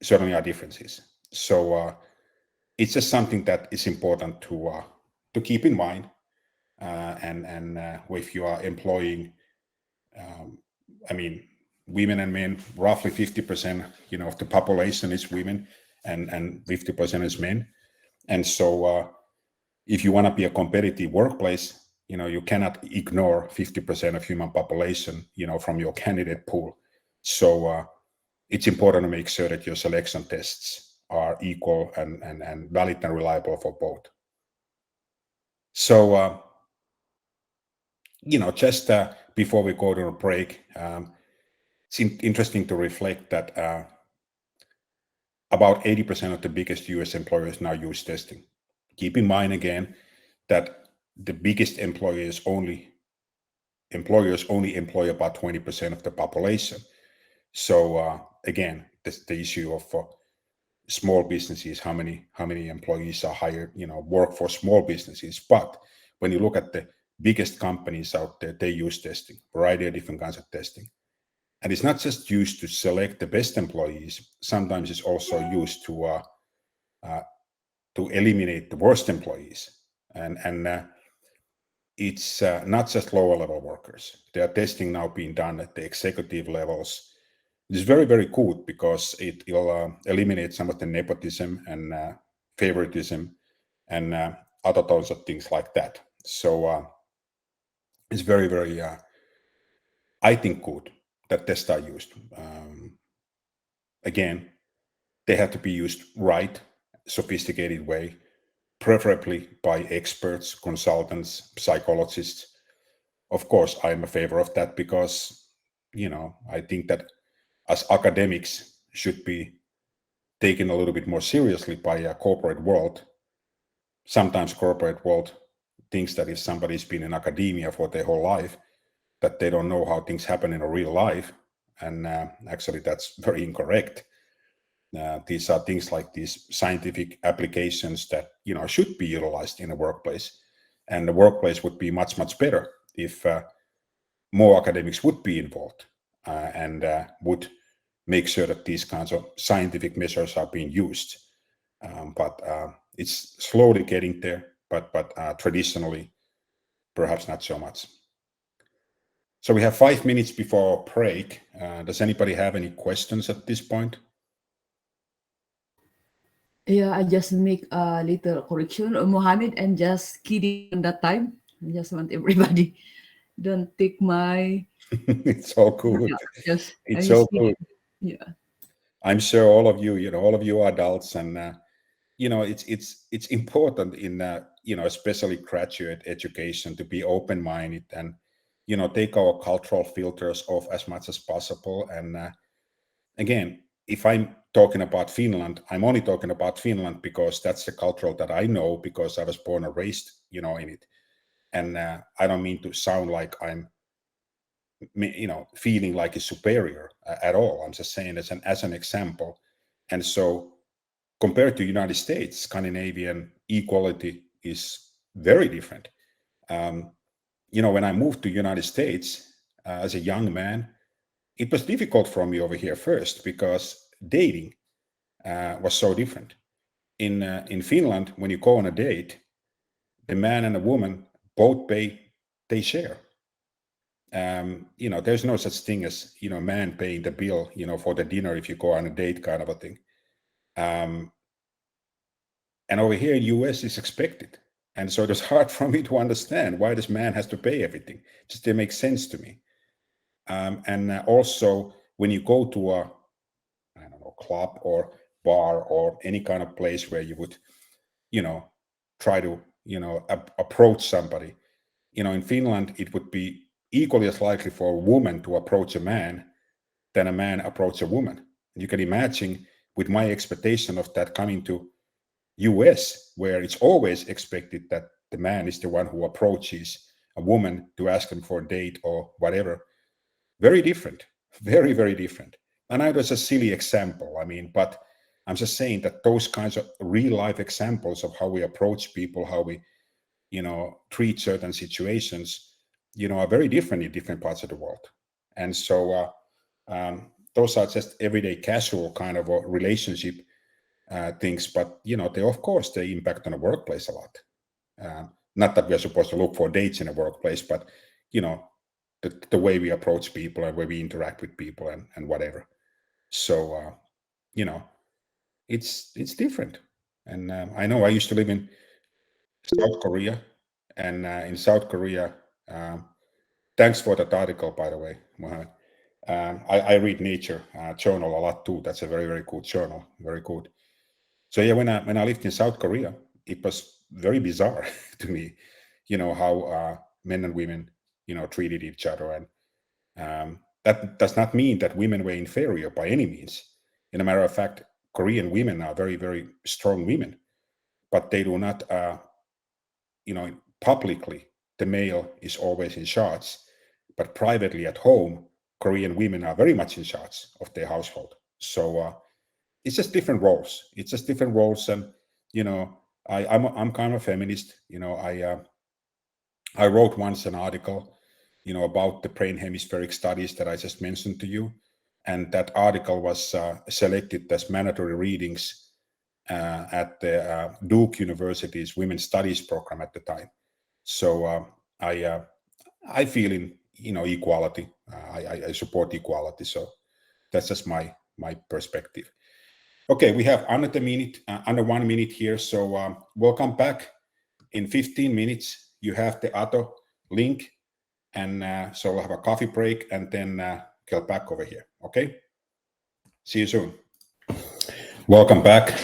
Speaker 1: certainly are differences. So it's just something that is important to keep in mind, and if you are employing women and men, roughly 50% of the population is women, and 50% is men. And so if you want to be a competitive workplace, you cannot ignore 50% of human population from your candidate pool. So it's important to make sure that your selection tests are equal and valid and reliable for both. So just before we go to a break, it's interesting to reflect that about 80% of the biggest US employers now use testing. Keep in mind again that the biggest employers only employ about 20% of the population. So again, the issue of small businesses, how many employees are hired, work for small businesses. But when you look at the biggest companies out there, they use testing, variety of different kinds of testing. And it's not just used to select the best employees. Sometimes it's also used to eliminate the worst employees. And it's not just lower level workers. There are testing now being done at the executive levels. It's very, very good because it will eliminate some of the nepotism and favoritism and other types of things like that. So it's very, very, I think, good that tests are used. Again, they have to be used right, sophisticated way, preferably by experts, consultants, psychologists. Of course, I'm a favor of that because, I think that as academics should be taken a little bit more seriously by a corporate world. Sometimes corporate world thinks that if somebody's been in academia for their whole life, that they don't know how things happen in a real life. And actually, that's very incorrect. These are things like these scientific applications that should be utilized in a workplace, and the workplace would be much, much better if more academics would be involved and would make sure that these kinds of scientific measures are being used. But it's slowly getting there, but traditionally, perhaps not so much. So we have 5 minutes before break. Does anybody have any questions at this point?
Speaker 3: Yeah, I just make a little correction, Mohammed, and just kidding on that time. I just want everybody don't take my
Speaker 1: It's all good.
Speaker 3: yeah, just
Speaker 1: It's all good.
Speaker 3: kidding. Yeah.
Speaker 1: I'm sure all of you, all of you are adults, and it's important in especially graduate education to be open-minded and take our cultural filters off as much as possible. And again, if I'm talking about Finland, I'm only talking about Finland because that's the culture that I know, because I was born and raised in it. And I don't mean to sound like I'm feeling like a superior at all. I'm just saying as an example. And so compared to United States, Scandinavian equality is very different. When I moved to United States as a young man, it was difficult for me over here first because dating was so different. In Finland, when you go on a date, the man and the woman both pay, they share. There's no such thing as man paying the bill for the dinner if you go on a date, kind of a thing. And over here in US, it's expected. And so it was hard for me to understand why this man has to pay everything. It just didn't make sense to me. And also, when you go to a, I don't know, club or bar or any kind of place where you would, try to, approach somebody, in Finland, it would be equally as likely for a woman to approach a man than a man approach a woman. You can imagine, with my expectation of that coming to US, where it's always expected that the man is the one who approaches a woman to ask them for a date or whatever. Very different, very, very different. And I was a silly example, but I'm just saying that those kinds of real life examples of how we approach people, how we, treat certain situations, are very different in different parts of the world. And so those are just everyday casual kind of a relationship things, but they of course they impact on the workplace a lot. Not that we're supposed to look for dates in a workplace, but the way we approach people and where we interact with people and whatever. So it's different. And I know I used to live in South Korea, and in South Korea, thanks for that article, by the way, Mohammed. I read Nature journal a lot too. That's a very, very good journal, very good. So yeah, when I lived in South Korea, it was very bizarre to me, how men and women, treated each other, and that does not mean that women were inferior by any means. In a matter of fact, Korean women are very, very strong women, but they do not, publicly, the male is always in charge, but privately at home, Korean women are very much in charge of their household. So it's just different roles. It's just different roles, and I'm kind of a feminist. I wrote once an article, about the brain hemispheric studies that I just mentioned to you, and that article was selected as mandatory readings at the Duke University's Women's Studies program at the time. So I feel in equality. I support equality. So that's just my perspective. Okay, we have under 1 minute here. So we'll come back in 15 minutes. You have the other link, and so we'll have a coffee break and then get back over here. Okay, see you soon. Welcome back.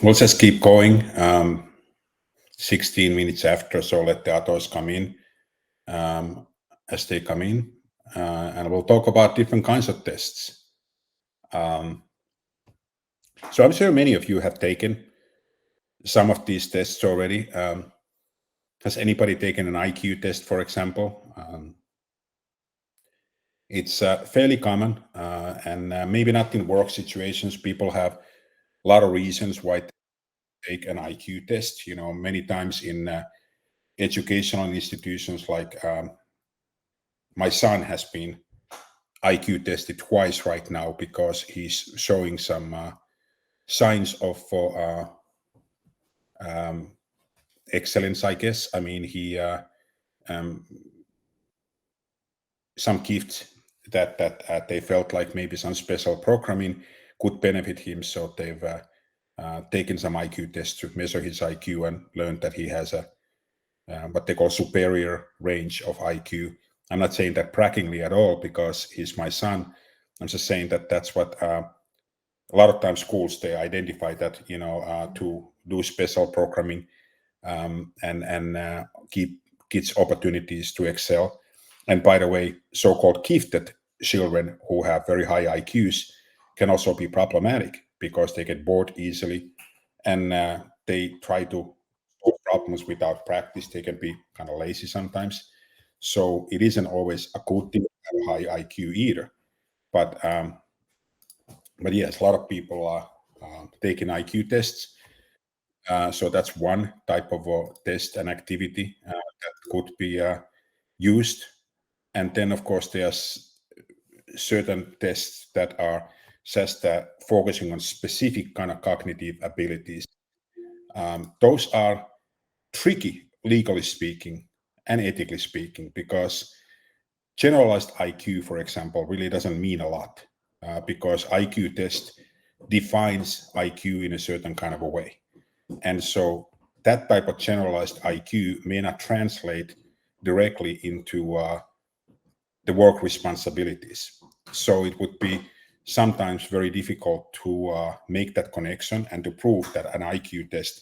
Speaker 1: We'll just keep going. 16 minutes after, so let the others come in as they come in, and we'll talk about different kinds of tests. So I'm sure many of you have taken some of these tests already. Has anybody taken an IQ test, for example? It's fairly common, and maybe not in work situations. People have a lot of reasons why they take an IQ test. Many times in educational institutions, like my son has been IQ tested twice right now because he's showing some signs of excellence, I guess. He some gifts that they felt like maybe some special programming could benefit him, so they've taken some IQ tests to measure his IQ and learned that he has a what they call superior range of IQ. I'm not saying that braggingly at all because he's my son. I'm just saying that that's what a lot of times schools, they identify that, to do special programming, and give kids opportunities to excel. And by the way, so-called gifted children who have very high IQs can also be problematic because they get bored easily, and they try to solve problems without practice. They can be kind of lazy sometimes. So it isn't always a good thing to have a high IQ either. But yes, a lot of people are taking IQ tests. So that's one type of test and activity that could be used. And then, of course, there's certain tests that are just focusing on specific kind of cognitive abilities. Those are tricky, legally speaking and ethically speaking, because generalized IQ, for example, really doesn't mean a lot, because IQ test defines IQ in a certain kind of a way. And so that type of generalized IQ may not translate directly into the work responsibilities. So it would be sometimes very difficult to make that connection and to prove that an IQ test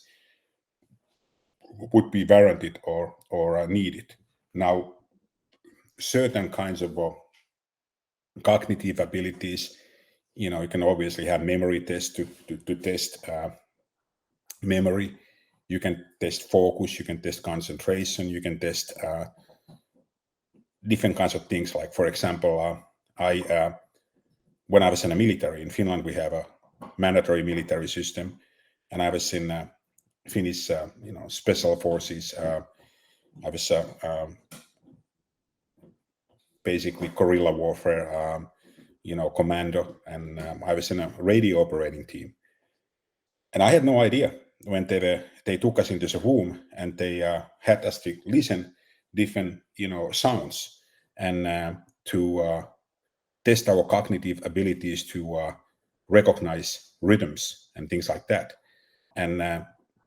Speaker 1: would be warranted or needed. Now, certain kinds of cognitive abilities, you can obviously have memory tests to test memory. You can test focus, you can test concentration, you can test different kinds of things. Like, for example, when I was in the military in Finland, we have a mandatory military system, and I was in Finnish, special forces. I was basically guerrilla warfare, commando, and I was in a radio operating team. And I had no idea when they took us into the room and they had us to listen different, sounds, and to test our cognitive abilities to recognize rhythms and things like that. And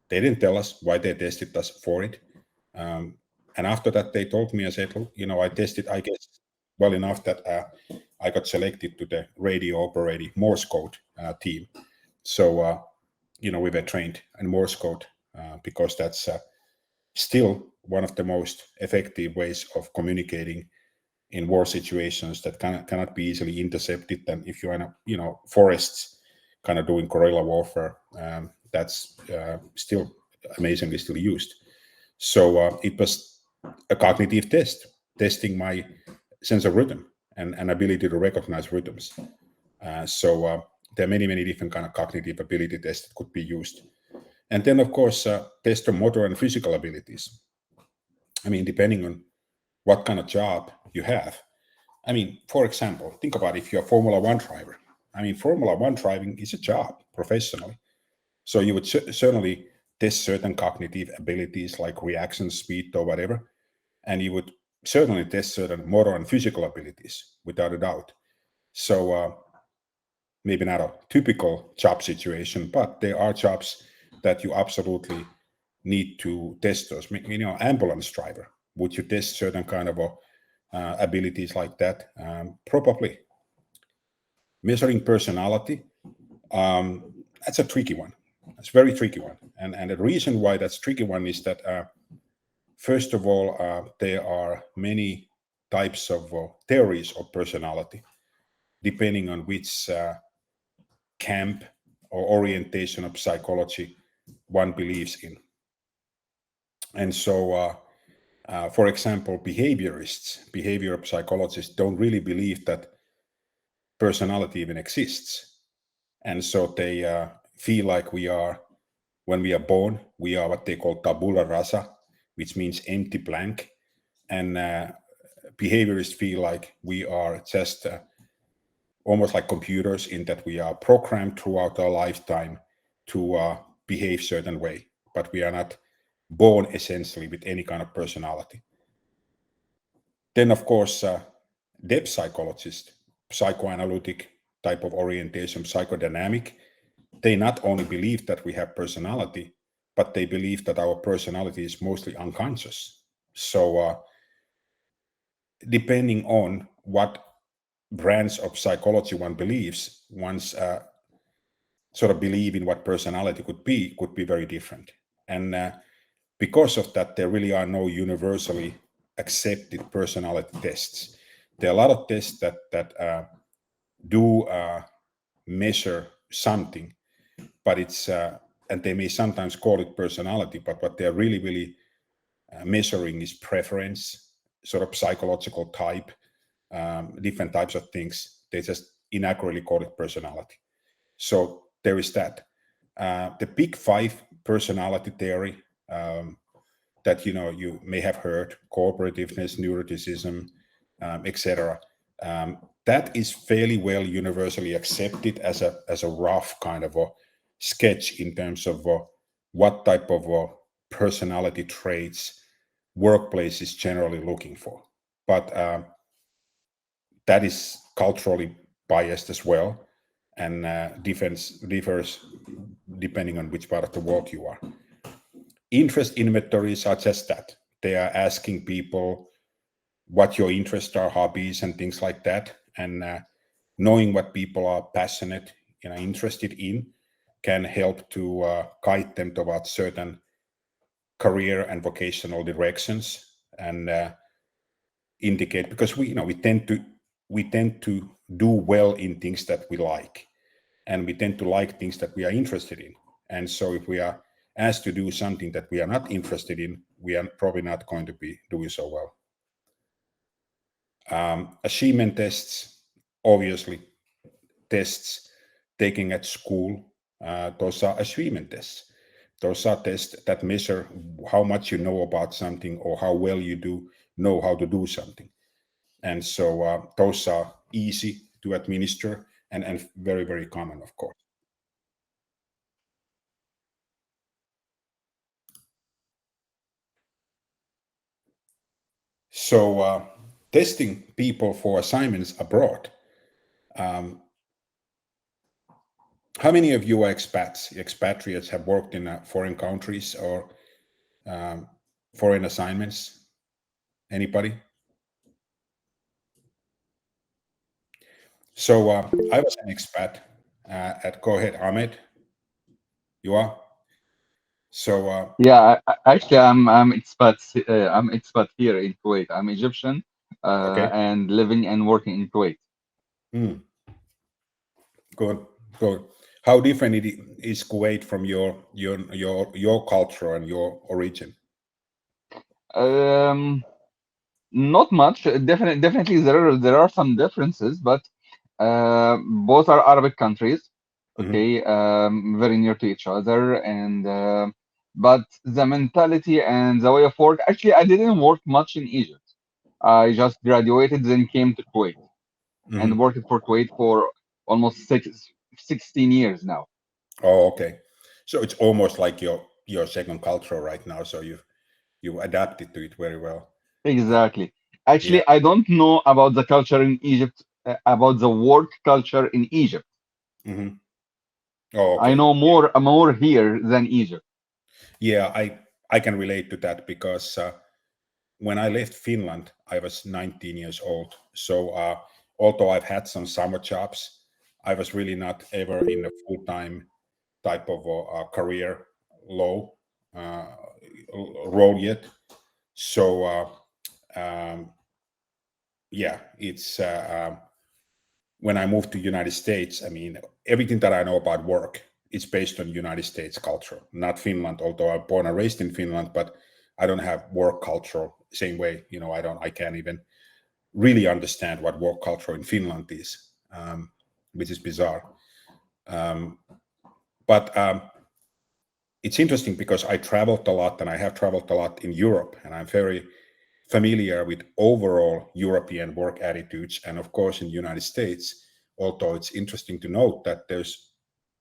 Speaker 1: they didn't tell us why they tested us for it. And after that, they told me, I said, I tested, I guess, well enough that I got selected to the radio operating Morse code team. So, we were trained in Morse code because that's still one of the most effective ways of communicating in war situations that cannot be easily intercepted. And if you're in forests, kind of doing guerrilla warfare, that's still amazingly still used. So it was a cognitive test, testing my sense of rhythm and ability to recognize rhythms. So there are many different kind of cognitive ability tests that could be used. And then, of course, test of motor and physical abilities. I mean, depending on what kind of job you have. I mean, for example, think about if you're a Formula One driver. I mean, Formula One driving is a job professionally. So you would certainly test certain cognitive abilities like reaction speed or whatever. And you would certainly test certain motor and physical abilities, without a doubt. So maybe not a typical job situation, but there are jobs that you absolutely need to test those. Ambulance driver, would you test certain kind of abilities like that? Probably. Measuring personality, that's a tricky one. It's a very tricky one. And the reason why that's tricky one is that, first of all, there are many types of theories of personality, depending on which camp or orientation of psychology one believes in. And so, for example, behavioral psychologists don't really believe that personality even exists. And so they feel like when we are born, we are what they call tabula rasa, which means empty blank. And behaviorists feel like we are just almost like computers, in that we are programmed throughout our lifetime to behave certain way, but we are not born essentially with any kind of personality. Then, of course, depth psychologist, psychoanalytic type of orientation, psychodynamic, they not only believe that we have personality, but they believe that our personality is mostly unconscious. So depending on what branch of psychology one believes, one's sort of believe in what personality could be very different. And because of that, there really are no universally accepted personality tests. There are a lot of tests that do measure something, but it's and they may sometimes call it personality, but what they're really measuring is preference, sort of psychological type, different types of things. They just inaccurately call it personality. So there is that. The big five personality theory that you may have heard: cooperativeness, neuroticism, etc. That is fairly well universally accepted as a rough kind of a sketch in terms of what type of personality traits workplace is generally looking for. But that is culturally biased as well, and differs depending on which part of the world you are. Interest inventories are just that. They are asking people what your interests are, hobbies, and things like that. And knowing what people are passionate, interested in, can help to guide them towards certain career and vocational directions, and indicate, because we tend to do well in things that we like, and we tend to like things that we are interested in. And so if we are asked to do something that we are not interested in, we are probably not going to be doing so well. Achievement tests, obviously, tests taken at school, those are achievement tests. Those are tests that measure how much you know about something, or how well you do know how to do something. And so those are easy to administer, and very common, of course. So testing people for assignments abroad. How many of you are expatriates, have worked in foreign countries or foreign assignments? Anybody? So I was an expat go ahead, Ahmed. You are? So
Speaker 4: Yeah, actually, I'm expat here in Kuwait. I'm Egyptian,
Speaker 1: okay.
Speaker 4: and living and working in Kuwait.
Speaker 1: Good. How different is Kuwait from your culture and your origin?
Speaker 4: Not much. Definitely there are some differences, but both are Arabic countries. Okay, very near to each other, and but the mentality and the way of work. Actually, I didn't work much in Egypt. I just graduated, then came to Kuwait and worked for Kuwait for almost 16 years now.
Speaker 1: Oh, okay. So it's almost like your second culture right now. So you adapted to it very well.
Speaker 4: Exactly.
Speaker 1: Yeah.
Speaker 4: Actually, I don't know about the culture in Egypt, about the work culture in Egypt.
Speaker 1: Oh,
Speaker 4: I
Speaker 1: okay.
Speaker 4: know more here than Egypt.
Speaker 1: Yeah, I can relate to that, because when I left Finland, I was 19 years old. So although I've had some summer jobs, I was really not ever in a full-time type of career uh, role yet. So yeah, it's when I moved to United States, I mean, everything that I know about work is based on United States culture, not Finland. Although I'm born and raised in Finland, but I don't have work culture same way. I can't even really understand what work culture in Finland is, which is bizarre. But it's interesting, because I traveled a lot, and I have traveled a lot in Europe, and I'm very familiar with overall European work attitudes. And of course, in the United States, although it's interesting to note that there's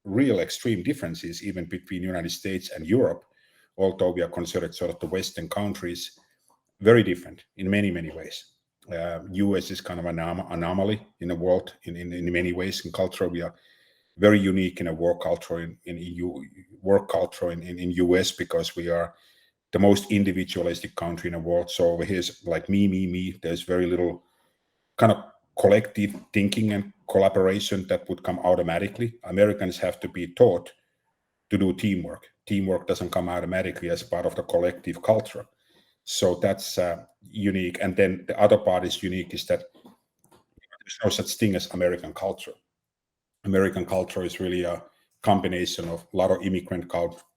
Speaker 1: real extreme differences even between United States and Europe, although we are considered sort of the Western countries, very different in many ways. US is kind of an anomaly in the world in many ways. In culture, we are very unique in a work culture in US, because we are the most individualistic country in the world. So over here's like me. There's very little kind of collective thinking and collaboration that would come automatically. Americans have to be taught to do teamwork. Teamwork doesn't come automatically as part of the collective culture. So that's unique. And then the other part is unique is that there's no such thing as American culture. American culture is really a combination of a lot of immigrant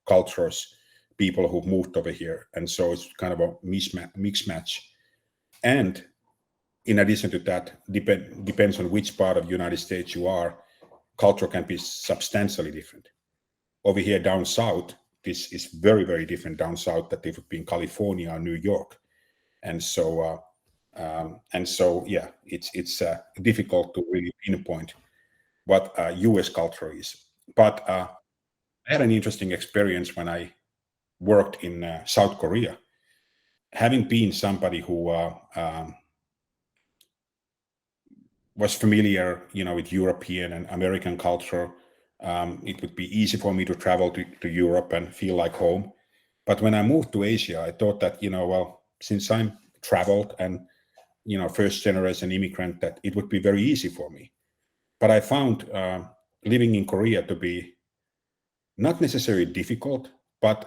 Speaker 1: cultures, people who've moved over here. And so it's kind of a mixed match. And in addition to that, depends on which part of the United States you are, culture can be substantially different. Over here down south, this is very, very different down south that it would be in California or New York. And so, yeah, it's difficult to really pinpoint what US culture is. But I had an interesting experience when I worked in South Korea. Having been somebody who was familiar, with European and American culture, it would be easy for me to travel to Europe and feel like home. But when I moved to Asia, I thought that, well, since I'm traveled and, first generation immigrant, that it would be very easy for me. But I found living in Korea to be not necessarily difficult, but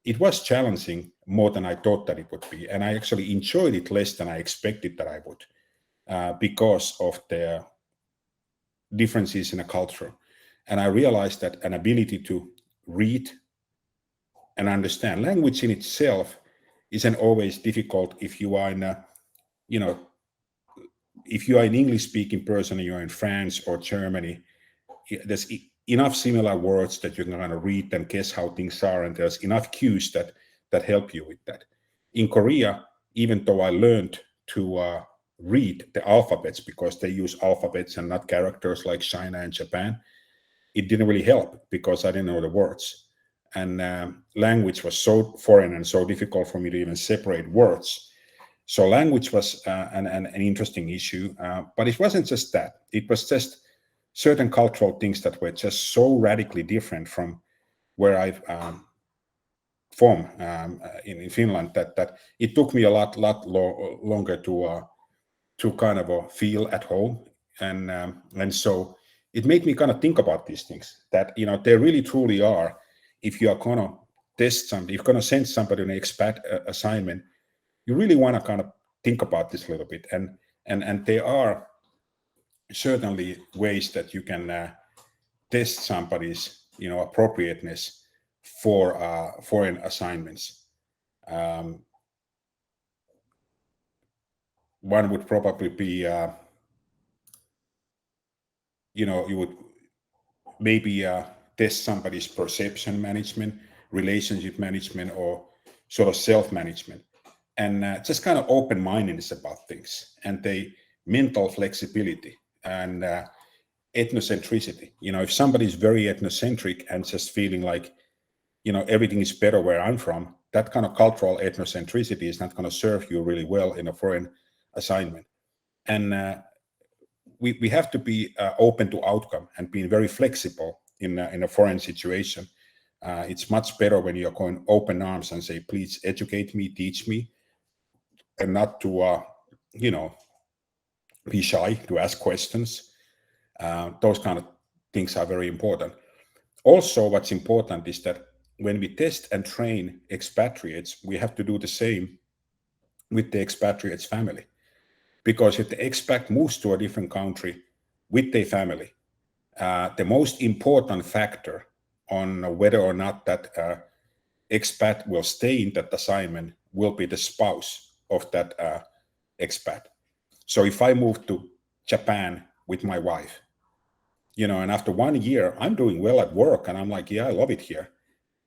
Speaker 1: it was challenging more than I thought that it would be. And I actually enjoyed it less than I expected that I would, because of the differences in a culture. And I realized that an ability to read and understand language in itself isn't always difficult if you are in a, if you are an English-speaking person and you're in France or Germany, there's enough similar words that you can kind of read and guess how things are, and there's enough cues that help you with that. In Korea, even though I learned to read the alphabets because they use alphabets and not characters like China and Japan, it didn't really help because I didn't know the words. And language was so foreign and so difficult for me to even separate words. So language was an interesting issue, but it wasn't just that. It was just certain cultural things that were just so radically different from where I've from in Finland that it took me a lot longer to kind of feel at home, and so it made me kind of think about these things that they really truly are. If you are going to test something, if you're going to send somebody on an expat assignment, you really want to kind of think about this a little bit, and there are certainly ways that you can test somebody's appropriateness for foreign assignments. One would probably be you would maybe test somebody's perception management, relationship management, or sort of self-management, and just kind of open-mindedness about things, and the mental flexibility and ethnocentricity. If somebody is very ethnocentric and just feeling like everything is better where I'm from, that kind of cultural ethnocentricity is not going to serve you really well in a foreign assignment. And we have to be open to outcome and being very flexible in a foreign situation. It's much better when you're going open arms and say, please educate me, teach me, and not to be shy to ask questions. Those kind of things are very important. Also, what's important is that when we test and train expatriates, we have to do the same with the expatriate's family. Because if the expat moves to a different country with their family, the most important factor on whether or not that expat will stay in that assignment will be the spouse of that expat. So if I move to Japan with my wife, and after 1 year, I'm doing well at work and I'm like, yeah, I love it here.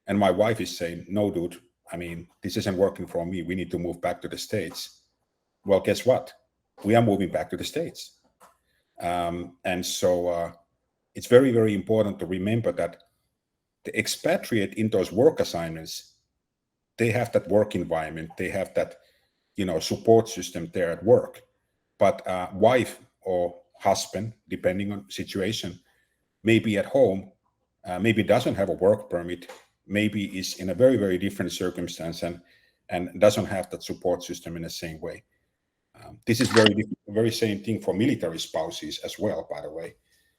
Speaker 1: And my wife is saying, no, dude, this isn't working for me. We need to move back to the States. Well, guess what? We are moving back to the States. And so it's very, very important to remember that the expatriate in those work assignments, they have that work environment. They have that, support system there at work. But wife or husband, depending on situation, may be at home, maybe doesn't have a work permit, maybe is in a very, very different circumstance and doesn't have that support system in the same way. This is very same thing for military spouses as well, by the way.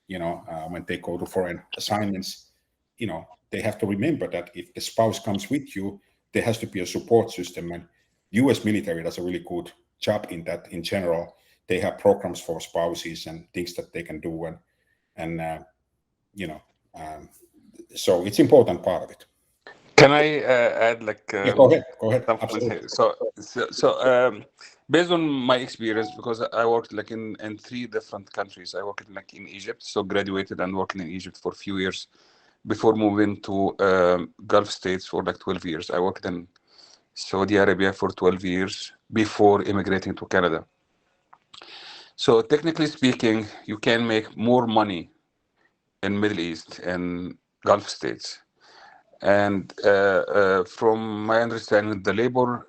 Speaker 1: When they go to foreign assignments, they have to remember that if the spouse comes with you, there has to be a support system. And U.S. military does a really good job in that. In general, they have programs for spouses and things that they can do, so it's important part of it.
Speaker 2: Can I add
Speaker 1: Yeah, go ahead.
Speaker 2: some comments
Speaker 1: Absolutely.
Speaker 2: here? Based on my experience, because I worked in 3 different countries. I worked in Egypt, so graduated and working in Egypt for a few years before moving to Gulf states for 12 years. I worked in Saudi Arabia for 12 years before immigrating to Canada. So technically speaking, you can make more money in Middle East and Gulf states. And from my understanding, the labor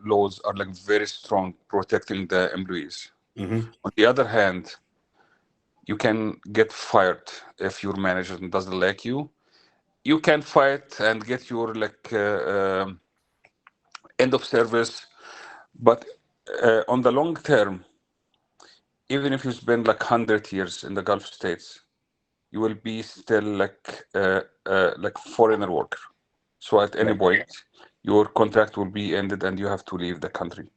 Speaker 2: laws are very strong, protecting the employees.
Speaker 1: Mm-hmm.
Speaker 2: On the other hand, you can get fired if your manager doesn't like you. You can fight and get your end of service, but on the long term, even if you spend 100 years in the Gulf states, you will be still like foreigner worker. So at any
Speaker 1: Right.
Speaker 2: point, your contract will be ended and you have to leave the country.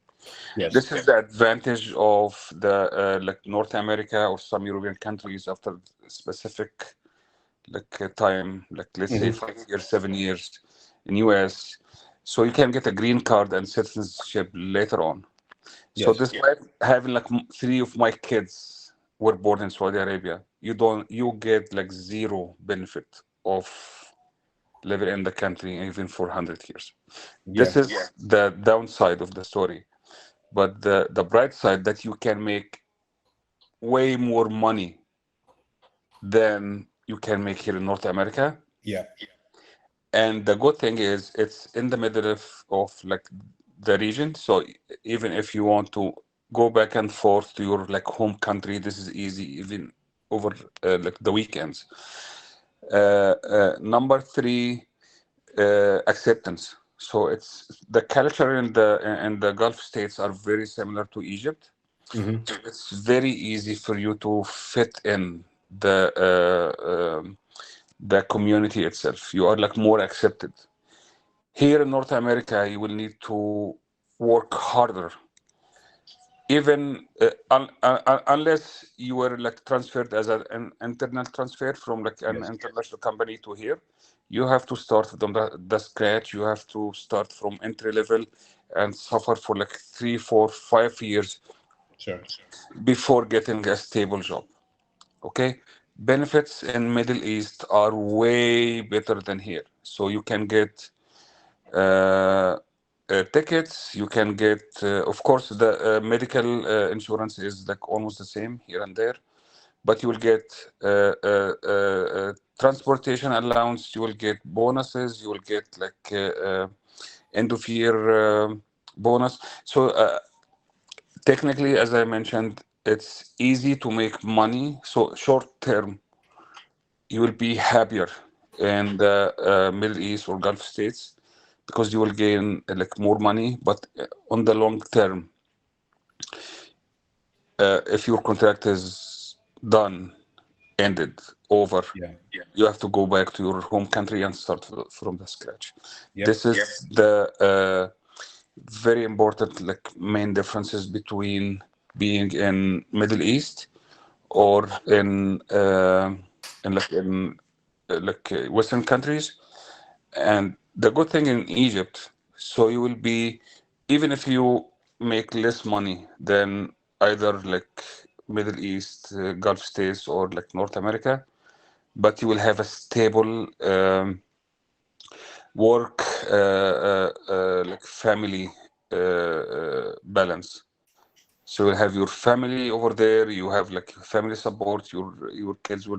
Speaker 1: Yes.
Speaker 2: This is the advantage of the North America or some European countries after specific time, let's say
Speaker 1: Mhm.
Speaker 2: 5 years, 7 years in US. So you can get a green card and citizenship later on. So
Speaker 1: Yes.
Speaker 2: despite having 3 of my kids were born in Saudi Arabia, you get zero benefit of living in the country even for 100 years.
Speaker 1: Yeah.
Speaker 2: This is the downside of the story. But the bright side that you can make way more money than you can make here in North America.
Speaker 1: Yeah.
Speaker 2: And the good thing is it's in the middle of the region. So even if you want to go back and forth to your home country, this is easy even over the weekends. Number 3, acceptance. So it's the culture in the Gulf states are very similar to Egypt.
Speaker 1: Mm-hmm.
Speaker 2: It's very easy for you to fit in the community itself. You are more accepted. Here in North America, you will need to work harder. Even unless you were transferred as an internal transfer from an
Speaker 1: Yes.
Speaker 2: international company to here, you have to start from the scratch. You have to start from entry level and suffer for 3, 4, 5 years
Speaker 1: Sure.
Speaker 2: before getting a stable job. Okay, benefits in Middle East are way better than here. So you can get tickets. You can get, of course, the medical insurance is almost the same here and there, but you will get transportation allowance. You will get bonuses. You will get end of year bonus. So technically, as I mentioned, it's easy to make money. So short term, you will be happier in the Middle East or Gulf states because you will gain more money. But on the long term, if your contract is done, ended, over,
Speaker 1: Yeah.
Speaker 2: you have to go back to your home country and start from the scratch.
Speaker 1: Yep.
Speaker 2: This is the very important main differences between being in Middle East or in Western countries. And the good thing in Egypt, so you will be, even if you make less money than either Middle East, Gulf states, or North America, but you will have a stable work, family balance. So you have your family over there. You have family support. Your kids will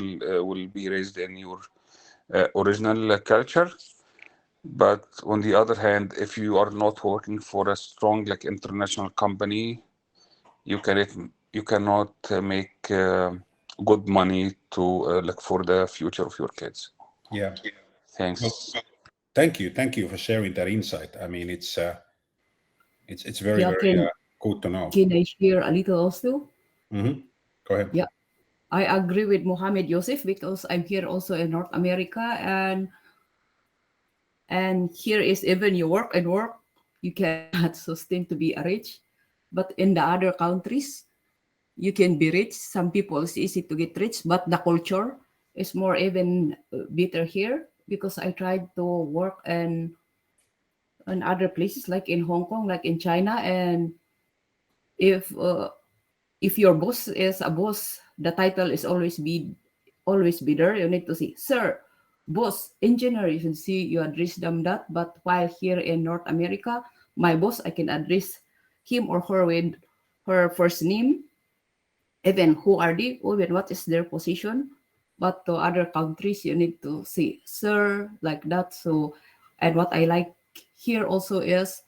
Speaker 2: be raised in your original culture. But on the other hand, if you are not working for a strong international company, you cannot make good money to for the future of your kids.
Speaker 1: Yeah.
Speaker 2: Thanks.
Speaker 1: Well, thank you for sharing that insight. I mean, it's very
Speaker 3: Yeah,
Speaker 1: very.
Speaker 3: can
Speaker 1: Good to know.
Speaker 3: Can I share a little also?
Speaker 1: Mm-hmm. Go ahead.
Speaker 3: Yeah, I agree with Mohammed Yosef because I'm here also in North America, and here is even you work and work, you cannot sustain to be rich. But in the other countries, you can be rich. Some people it's easy to get rich, but the culture is more even better here because I tried to work in other places like in Hong Kong, like in China, and if uh, if your boss is a boss, the title is always be there. You need to see, sir, boss, engineer. You should see you address them that. But while here in North America, my boss, I can address him or her with her first name, even who are they, even what is their position. But to other countries, you need to say sir like that. So, and what I like here also is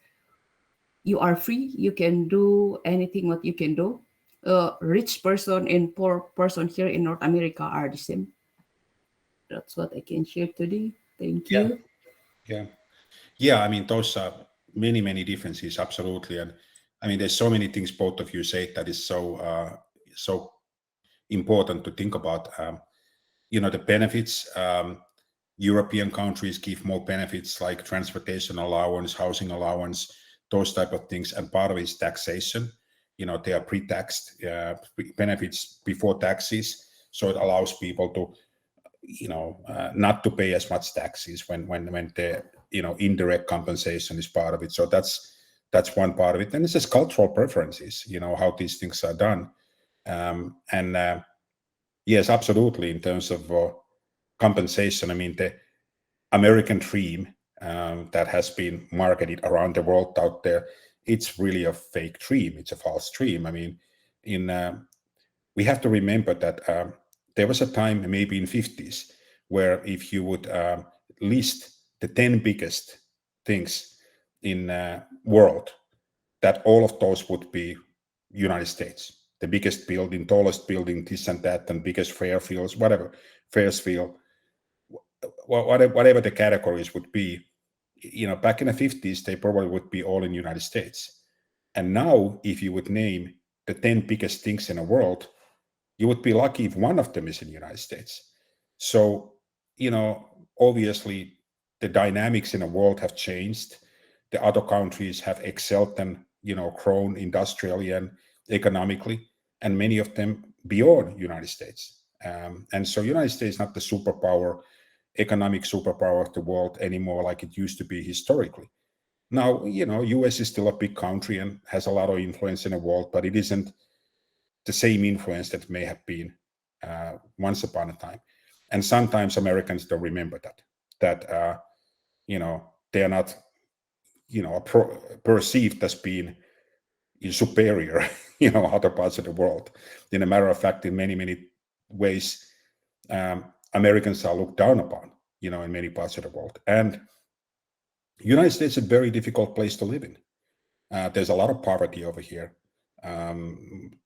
Speaker 3: you are free. You can do anything what you can do. Rich person and poor person here in North America are the same. That's what I can share today. Thank
Speaker 1: Yeah.
Speaker 3: you.
Speaker 1: Yeah. Yeah. I mean, those are many, many differences. Absolutely. And I mean, there's so many things both of you said that is so important to think about. The benefits. European countries give more benefits like transportation allowance, housing allowance, those type of things, and part of it is taxation. They are pre-taxed benefits before taxes, so it allows people to not to pay as much taxes when the indirect compensation is part of it. So that's one part of it. And it's just cultural preferences, how these things are done. And yes, absolutely. In terms of compensation, I mean, the American dream that has been marketed around the world out there, it's really a fake dream. It's a false dream. I mean, we have to remember that there was a time, maybe in 50s, where if you would list the 10 biggest things in world, that all of those would be United States. The biggest building, tallest building, this and that, and biggest Fairfields, whatever, Fairsfield, whatever the categories would be. Back in the 50s, they probably would be all in United States. And now, if you would name the 10 biggest things in the world, you would be lucky if one of them is in the United States. So, obviously, the dynamics in the world have changed. The other countries have excelled and, grown industrially and economically, and many of them beyond United States. And so United States is not the superpower, economic superpower of the world anymore like it used to be historically. Now, US is still a big country and has a lot of influence in the world, but it isn't the same influence that may have been once upon a time. And sometimes Americans don't remember that they are not, perceived as being superior, other parts of the world. In a matter of fact, in many, many ways, Americans are looked down upon, in many parts of the world. And United States is a very difficult place to live in. There's a lot of poverty over here.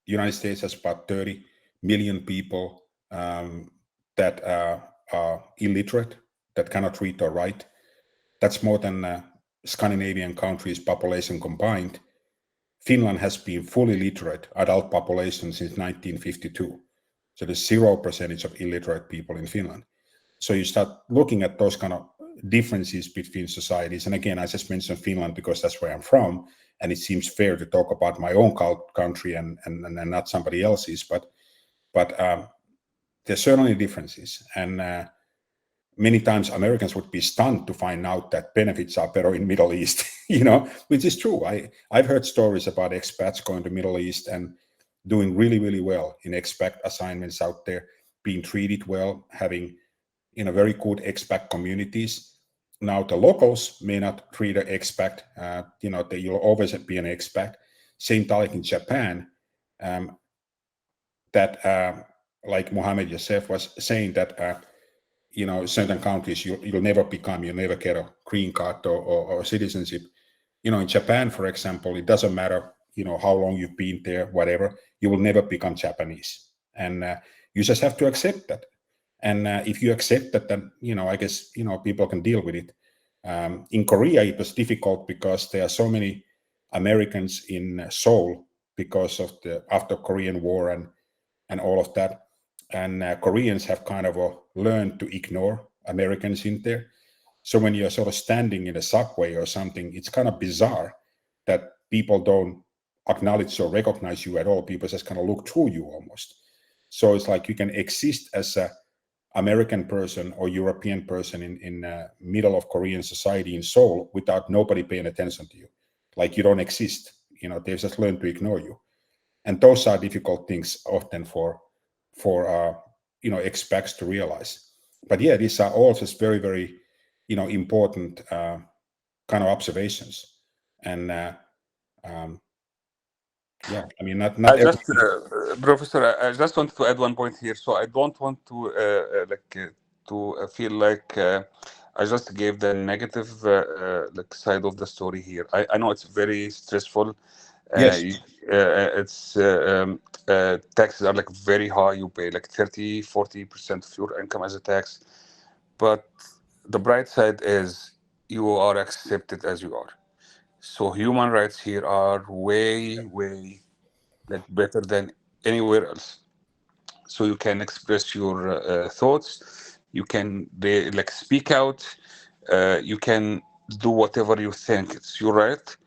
Speaker 1: United States has about 30 million people that are illiterate, that cannot read or write. That's more than Scandinavian countries' population combined. Finland has been fully literate adult population since 1952. So there's 0% of illiterate people in Finland. So you start looking at those kind of differences between societies. And again, I just mentioned Finland because that's where I'm from, and it seems fair to talk about my own country and not somebody else's. But there's certainly differences, and many times Americans would be stunned to find out that benefits are better in Middle East, which is true. I've heard stories about expats going to Middle East and doing really, really well in expat assignments out there, being treated well, having very good expat communities. Now the locals may not treat an expat, you'll always be an expat. Same time like in Japan, that like Mohammed Youssef was saying that certain countries you'll never get a green card or citizenship. In Japan, for example, it doesn't matter how long you've been there, whatever, you will never become Japanese, and you just have to accept that. And if you accept that, then I guess people can deal with it. In Korea, it was difficult because there are so many Americans in Seoul because of the after Korean War and all of that. And Koreans have kind of learned to ignore Americans in there. So when you're sort of standing in a subway or something, it's kind of bizarre that people don't acknowledge or recognize you at all. People just kind of look through you almost. So it's like you can exist as a American person or European person in middle of Korean society in Seoul without nobody paying attention to you. Like you don't exist. You know, they've just learned to ignore you. And those are difficult things often for expats to realize. But yeah, these are all just very, very, important kind of observations. And yeah, I mean, not
Speaker 2: I just,
Speaker 1: everything.
Speaker 2: Professor, I just wanted to add one point here. So I don't want to feel like I just gave the negative like side of the story here. I know it's very stressful.
Speaker 1: Yes.
Speaker 2: Taxes are like very high. You pay like 30-40% of your income as a tax. But the bright side is you are accepted as you are. So human rights here are way, way like better than anywhere else. So you can express your thoughts. You can like speak out. You can do whatever you think it's your right,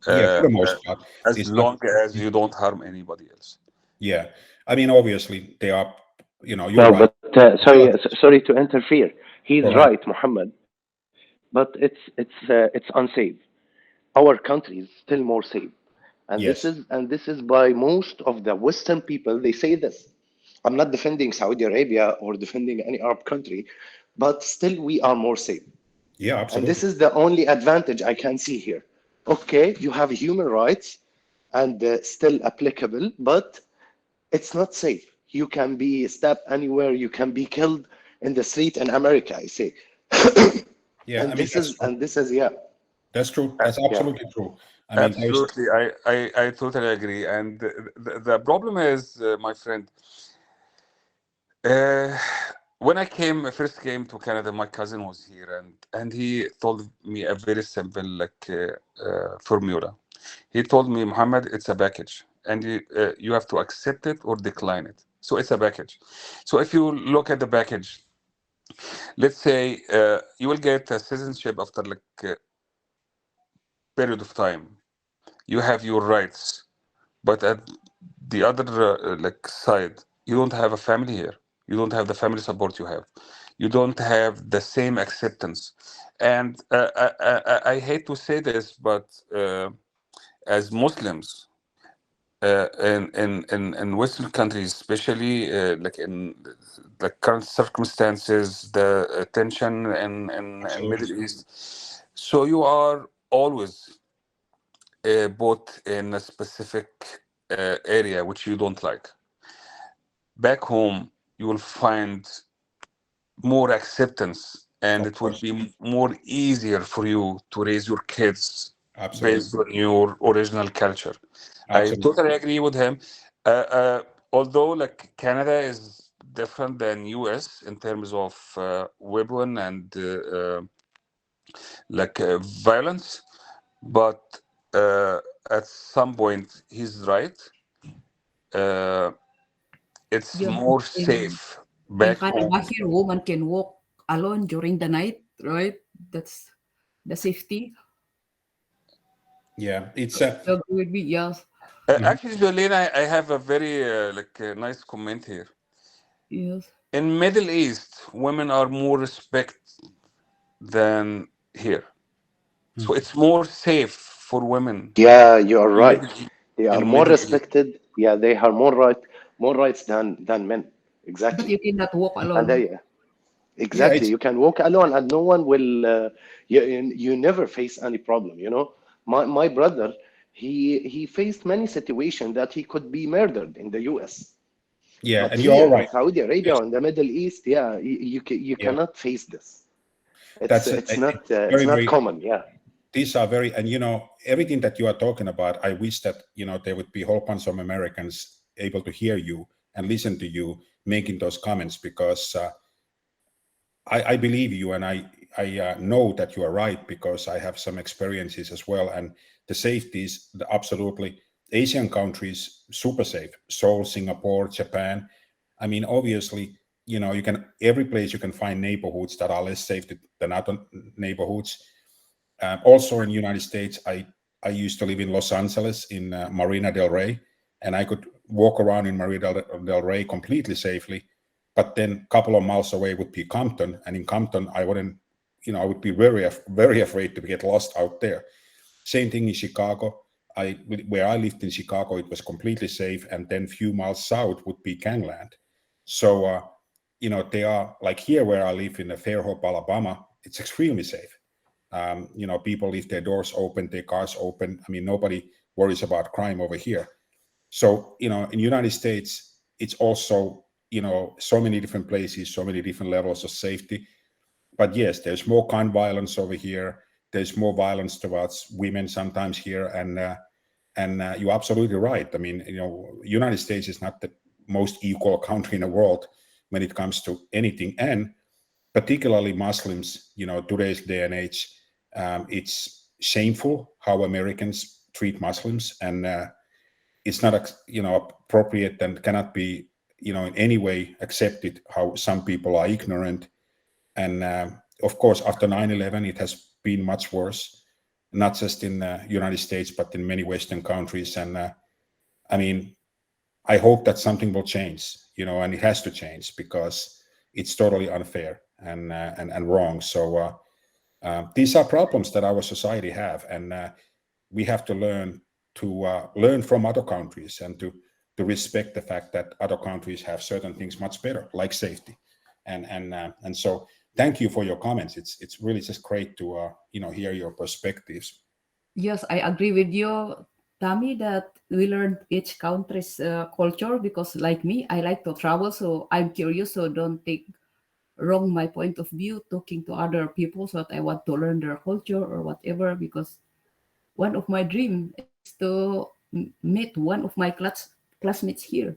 Speaker 1: Yeah,
Speaker 2: uh,
Speaker 1: for the most part.
Speaker 2: as
Speaker 1: It's not.
Speaker 2: long as you don't harm anybody else.
Speaker 1: Yeah, I mean, obviously they are. You're
Speaker 5: No,
Speaker 1: right.
Speaker 5: but sorry to interfere. He's
Speaker 1: Go ahead.
Speaker 5: right, Muhammad. But it's unsafe. Our country is still more safe, and
Speaker 1: Yes.
Speaker 5: this is by most of the Western people. They say this. I'm not defending Saudi Arabia or defending any Arab country, but still we are more safe.
Speaker 1: Yeah,
Speaker 5: And
Speaker 1: absolutely.
Speaker 5: this is the only advantage I can see here. Okay, you have human rights and still applicable, but it's not safe. You can be stabbed anywhere. You can be killed in the street in America, I say.
Speaker 1: Yeah, I mean that's true.
Speaker 5: And this is yeah,
Speaker 1: That's true. That's
Speaker 5: yeah.
Speaker 1: absolutely true. I mean, there's.
Speaker 2: Absolutely, I totally agree. And the problem is, my friend, uh, when I first came to Canada, my cousin was here, and he told me a very simple like formula. He told me, Muhammad, it's a package, and you have to accept it or decline it. So it's a package. So if you look at the package, let's say you will get a citizenship after like a period of time. You have your rights, but at the other like side, you don't have a family here. You don't have the family support you have. You don't have the same acceptance. And I hate to say this, but as Muslims, in Western countries, especially like in the current circumstances, the tension in
Speaker 1: Absolutely.
Speaker 2: Middle East, so you are always both in a specific area which you don't like. Back home, you will find more acceptance, and
Speaker 1: Of
Speaker 2: it will
Speaker 1: course.
Speaker 2: be more easier for you to raise your kids
Speaker 1: Absolutely.
Speaker 2: based on your original culture. I
Speaker 1: Absolutely.
Speaker 2: totally agree with him. Although, like Canada is different than US in terms of weapon and violence, but uh, at some point he's right. Uh, it's
Speaker 3: Yeah,
Speaker 2: more
Speaker 3: in
Speaker 2: safe
Speaker 3: in
Speaker 2: back
Speaker 3: Canada
Speaker 2: home.
Speaker 3: here, woman can walk alone during the night, right? That's the safety.
Speaker 1: Yeah, it's
Speaker 3: You agree with me? Yes,
Speaker 1: mhm.
Speaker 2: Actually, Jolene, I have a very nice comment here.
Speaker 3: yes.
Speaker 2: In Middle East, women are more respect than here, so it's more safe for women
Speaker 5: Yeah, you are
Speaker 2: in
Speaker 5: right.
Speaker 2: Middle East.
Speaker 5: They are
Speaker 2: In
Speaker 5: more
Speaker 2: Middle East,
Speaker 5: respected. Yeah, they have more rights than men.
Speaker 3: But
Speaker 5: Exactly.
Speaker 3: you cannot walk
Speaker 5: And
Speaker 3: alone.
Speaker 5: they
Speaker 1: Yeah,
Speaker 5: exactly. You can walk alone, and no one will. You never face any problem. You know, my brother, he faced many situations that he could be murdered in the U.S.
Speaker 1: yeah,
Speaker 5: But
Speaker 1: and you're all
Speaker 5: here in
Speaker 1: right.
Speaker 5: Saudi Arabia
Speaker 1: Yes.
Speaker 5: or in the Middle East, yeah, you
Speaker 1: Yeah,
Speaker 5: cannot face this.
Speaker 1: it's very,
Speaker 5: It's not
Speaker 1: very.
Speaker 5: common. Yeah.
Speaker 1: These are very, and everything that you are talking about. I wish that there would be a whole bunch of Americans able to hear you and listen to you making those comments because I believe you, and know that you are right because I have some experiences as well, and the safety is absolutely Asian countries super safe. Seoul, Singapore, Japan. I mean, obviously, you know, every place you can find neighborhoods that are less safe than other neighborhoods. Also in the United States, I used to live in Los Angeles in Marina del Rey, and I could walk around in Marina del Rey completely safely. But then a couple of miles away would be Compton, and in Compton, I wouldn't, you know, I would be very afraid to get lost out there. Same thing in Chicago. Where I lived in Chicago, it was completely safe, and then a few miles south would be gangland. So, you know, they are like here where I live in Fairhope, Alabama. It's extremely safe. You know, people leave their doors open, their cars open. I mean, nobody worries about crime over here. So, you know, in the United States, it's also, you know, so many different places, so many different levels of safety. But yes, there's more gun violence over here. There's more violence towards women sometimes here, and you're absolutely right. I mean, you know, United States is not the most equal country in the world when it comes to anything, and particularly Muslims. You know, today's day and age, it's shameful how Americans treat Muslims, and it's not, you know, appropriate and cannot be, you know, in any way accepted how some people are ignorant. And of course, after 9/11, it has been much worse, not just in the United States, but in many Western countries. And I mean, I hope that something will change, you know, and it has to change because it's totally unfair and wrong. So these are problems that our society have, and we have to learn from other countries and to respect the fact that other countries have certain things much better, like safety, and so. Thank you for your comments. It's really just great to you know, hear your perspectives.
Speaker 3: Yes, I agree with you, Tami, that we learn each country's culture because, like me, I like to travel, so I'm curious. So don't take wrong my point of view talking to other people, so that I want to learn their culture or whatever. Because one of my dream is to meet one of my classmates here.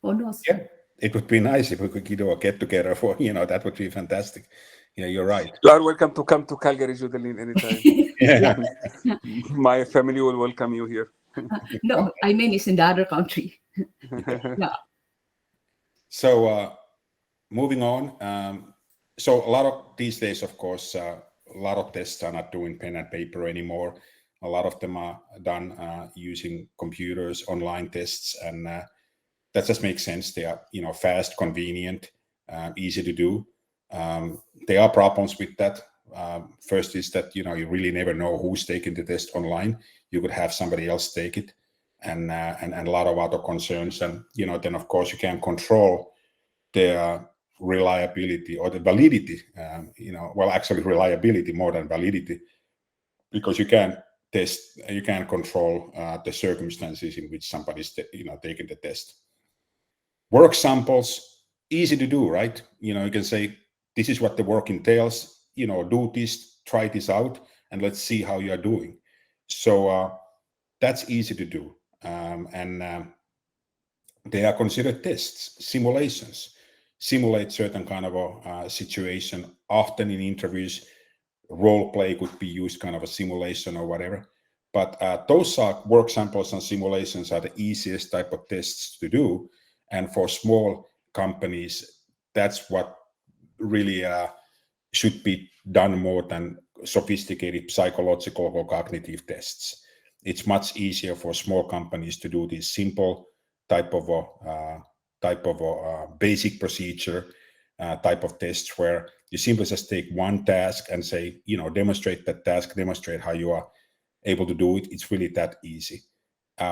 Speaker 3: Who knows?
Speaker 1: Yeah, it would be nice if we could do a get together for, you know, that would be fantastic. Yeah, you're right.
Speaker 2: You are welcome to come to Calgary, Judeline, anytime.
Speaker 1: Yeah.
Speaker 2: My family will welcome you here.
Speaker 3: No, I mean it's in the other country. Yeah.
Speaker 1: So moving on. So a lot of these days, of course, a lot of tests are not doing pen and paper anymore. A lot of them are done using computers, online tests, and that just makes sense. They are, you know, fast, convenient, easy to do. There are problems with that. First is that, you know, you really never know who's taking the test online. You could have somebody else take it, and a lot of other concerns. And, you know, then of course you can control the reliability or the validity. You know, well, actually reliability more than validity, because you can test, you can control the circumstances in which somebody's, you know, taking the test. Work samples, easy to do, right? You know, you can say, this is what the work entails, you know, do this, try this out, and let's see how you are doing. So that's easy to do. And they are considered tests, simulations, simulate certain kind of a situation. Often in interviews, role play could be used, kind of a simulation or whatever. But those are work samples, and simulations are the easiest type of tests to do. And for small companies, that's what really should be done more than sophisticated psychological or cognitive tests. It's much easier for small companies to do these simple type of basic procedure type of tests, where you simply just take one task and say, you know, demonstrate that task, demonstrate how you are able to do it. It's really that easy.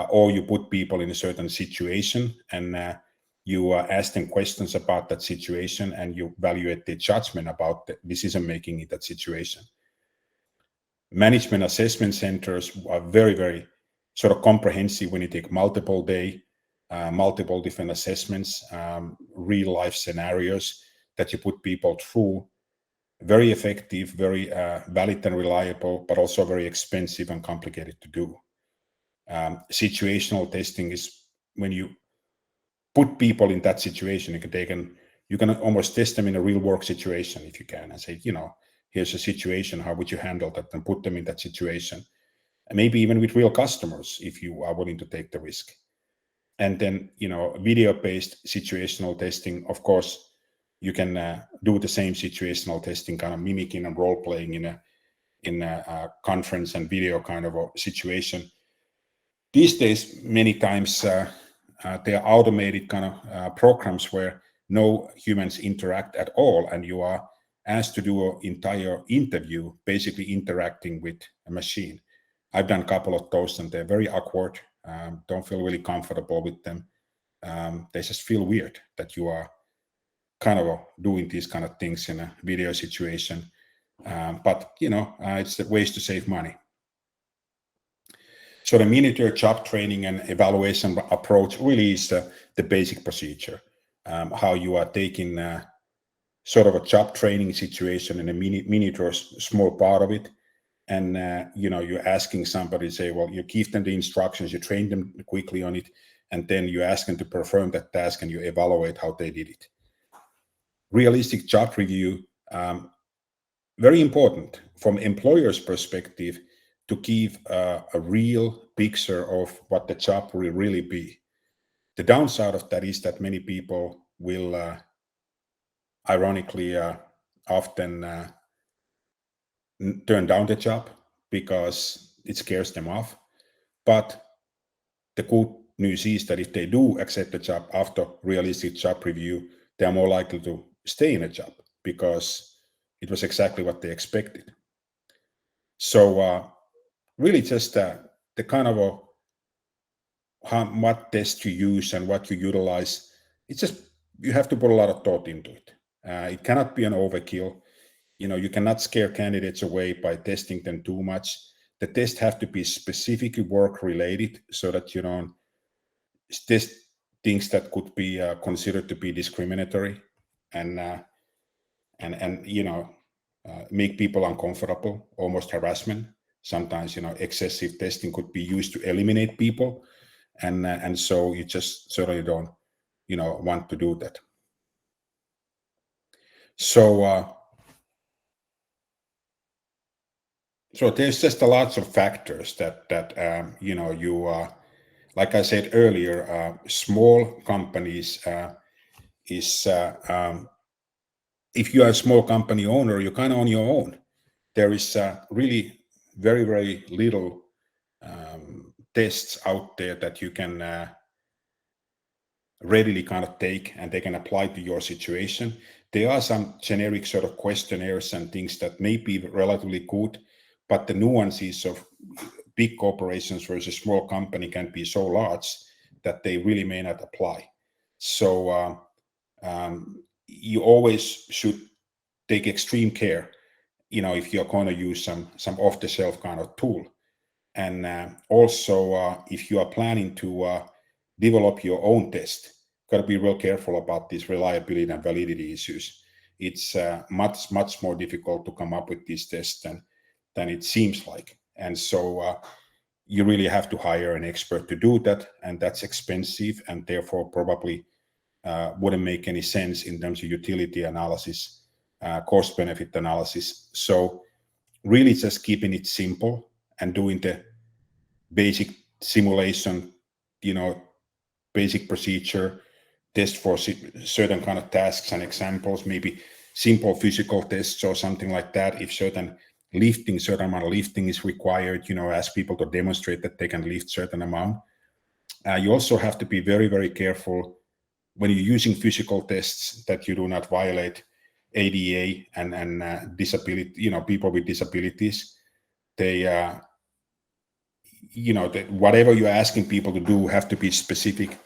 Speaker 1: Or you put people in a certain situation, and you ask them questions about that situation, and you evaluate their judgment about the decision making in that situation. Management assessment centers are very, very sort of comprehensive when you take multiple different assessments, real life scenarios that you put people through. Very effective, very valid and reliable, but also very expensive and complicated to do. Situational testing is when you put people in that situation. You can almost test them in a real work situation if you can, and say, you know, here's a situation, how would you handle that, and put them in that situation. And maybe even with real customers, if you are willing to take the risk. And then, video-based situational testing, of course, you can do the same situational testing, kind of mimicking and role-playing in a conference and video kind of a situation. These days, many times, they are automated kind of programs where no humans interact at all, and you are asked to do an entire interview, basically interacting with a machine. I've done a couple of those, and they're very awkward. Don't feel really comfortable with them. They just feel weird that you are kind of doing these kind of things in a video situation. But it's ways to save money. So the miniature job training and evaluation approach really is the basic procedure. How you are taking sort of a job training situation in a miniature small part of it. And, you're asking somebody, say, well, you give them the instructions, you train them quickly on it, and then you ask them to perform that task and you evaluate how they did it. Realistic job review, very important from employer's perspective to give a real picture of what the job will really be. The downside of that is that many people will, ironically, often turn down the job because it scares them off. But the good news is that if they do accept the job after realistic job review, they are more likely to stay in a job because it was exactly what they expected. So really just the kind of what test you use and what you utilize, it's just you have to put a lot of thought into it. It cannot be an overkill. You cannot scare candidates away by testing them too much. The test have to be specifically work related so that you don't test things that could be considered to be discriminatory and make people uncomfortable, almost harassment. Sometimes excessive testing could be used to eliminate people, and so you just certainly don't want to do that. So there's just a lots of factors that you like I said earlier, small companies is if you are a small company owner, you're kind of on your own. There is really very, very little tests out there that you can readily kind of take and they can apply to your situation. There are some generic sort of questionnaires and things that may be relatively good, but the nuances of big corporations versus small company can be so large that they really may not apply. So you always should take extreme care, if you're going to use some off-the-shelf kind of tool. And also, if you are planning to develop your own test, got to be real careful about these reliability and validity issues. It's much more difficult to come up with these tests than it seems like. And so you really have to hire an expert to do that, and that's expensive, and therefore probably wouldn't make any sense in terms of utility analysis, cost-benefit analysis. So really just keeping it simple and doing the basic simulation, basic procedure, test for certain kind of tasks and examples, maybe simple physical tests or something like that. If certain amount of lifting is required, ask people to demonstrate that they can lift certain amount. You also have to be very, very careful when you're using physical tests that you do not violate ADA and disability, people with disabilities. They, whatever you're asking people to do have to be specific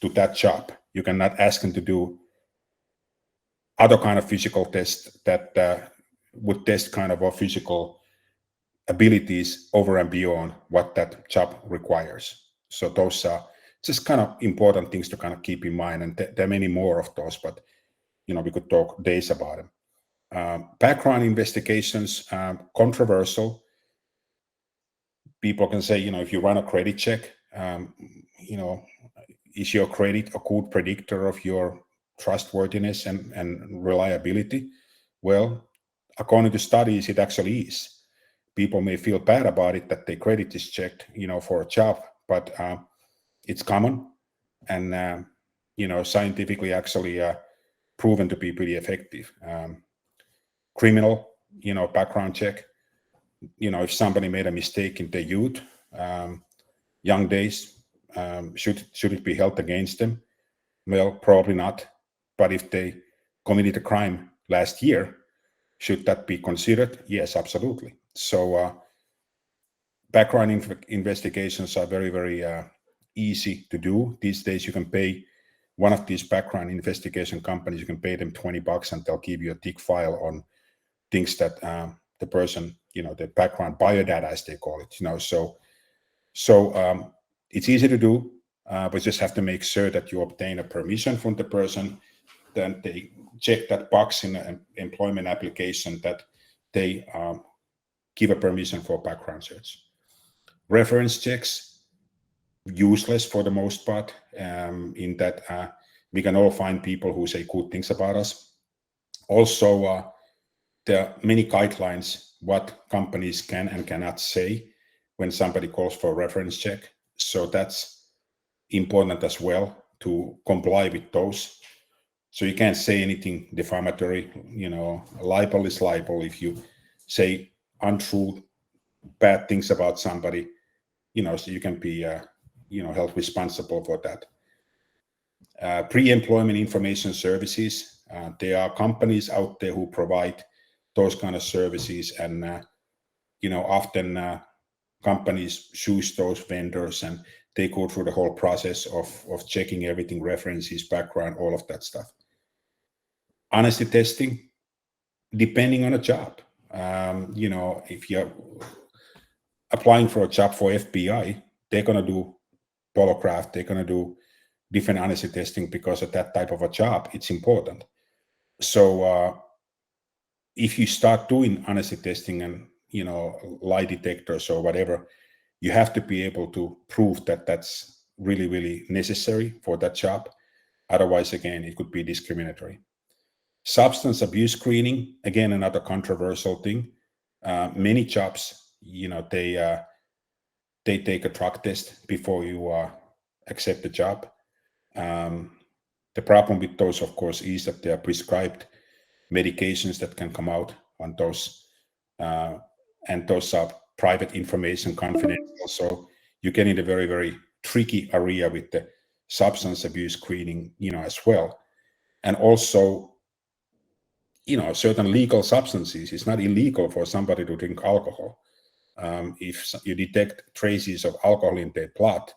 Speaker 1: to that job. You cannot ask them to do other kind of physical tests that would test kind of our physical abilities over and beyond what that job requires. So those are just kind of important things to kind of keep in mind. And there are many more of those, but we could talk days about them. Background investigations, controversial. People can say, if you run a credit check, is your credit a good predictor of your trustworthiness and reliability? Well, according to studies, it actually is. People may feel bad about it that their credit is checked, for a job, but it's common and scientifically actually proven to be pretty effective. Criminal, background check. If somebody made a mistake in their youth, young days, should it be held against them? Well, probably not. But if they committed a crime last year, should that be considered? Yes, absolutely. So background investigations are very, very easy to do. These days, you can pay one of these background investigation companies, you can pay them $20 and they'll give you a thick file on things that the person, the background biodata, as they call it, So it's easy to do, but just have to make sure that you obtain a permission from the person. Then they check that box in an employment application that they give a permission for background search. Reference checks, useless for the most part, in that we can all find people who say good things about us. Also, there are many guidelines what companies can and cannot say when somebody calls for a reference check. So that's important as well to comply with those. So you can't say anything defamatory. Libel is libel. If you say untrue, bad things about somebody, so you can be, held responsible for that. Pre-employment information services. There are companies out there who provide those kind of services, and often companies choose those vendors and they go through the whole process of checking everything, references, background, all of that stuff. Honesty testing, depending on a job. If you're applying for a job for FBI, they're going to do polygraph, they're going to do different honesty testing because of that type of a job. It's important. So if you start doing honesty testing and lie detectors or whatever, you have to be able to prove that that's really, really necessary for that job. Otherwise, again, it could be discriminatory. Substance abuse screening, again, another controversial thing. Many jobs, they take a drug test before you accept the job. The problem with those, of course, is that they are prescribed medications that can come out on those, and those are private information, confidential. So you get in a very, very tricky area with the substance abuse screening, as well. And also, certain legal substances, it's not illegal for somebody to drink alcohol. If you detect traces of alcohol in their blood,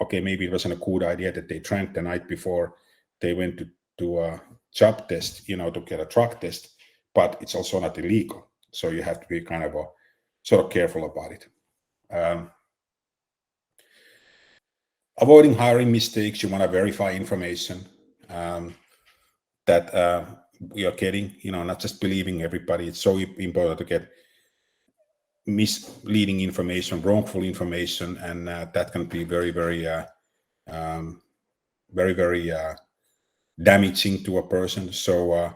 Speaker 1: okay, maybe it wasn't a good idea that they drank the night before they went to do a job test, to get a drug test, but it's also not illegal. So you have to be kind of sort of careful about it. Avoiding hiring mistakes, you want to verify information that you're getting, not just believing everybody. It's so important to get misleading information, wrongful information, and that can be very, very, very, very damaging to a person. So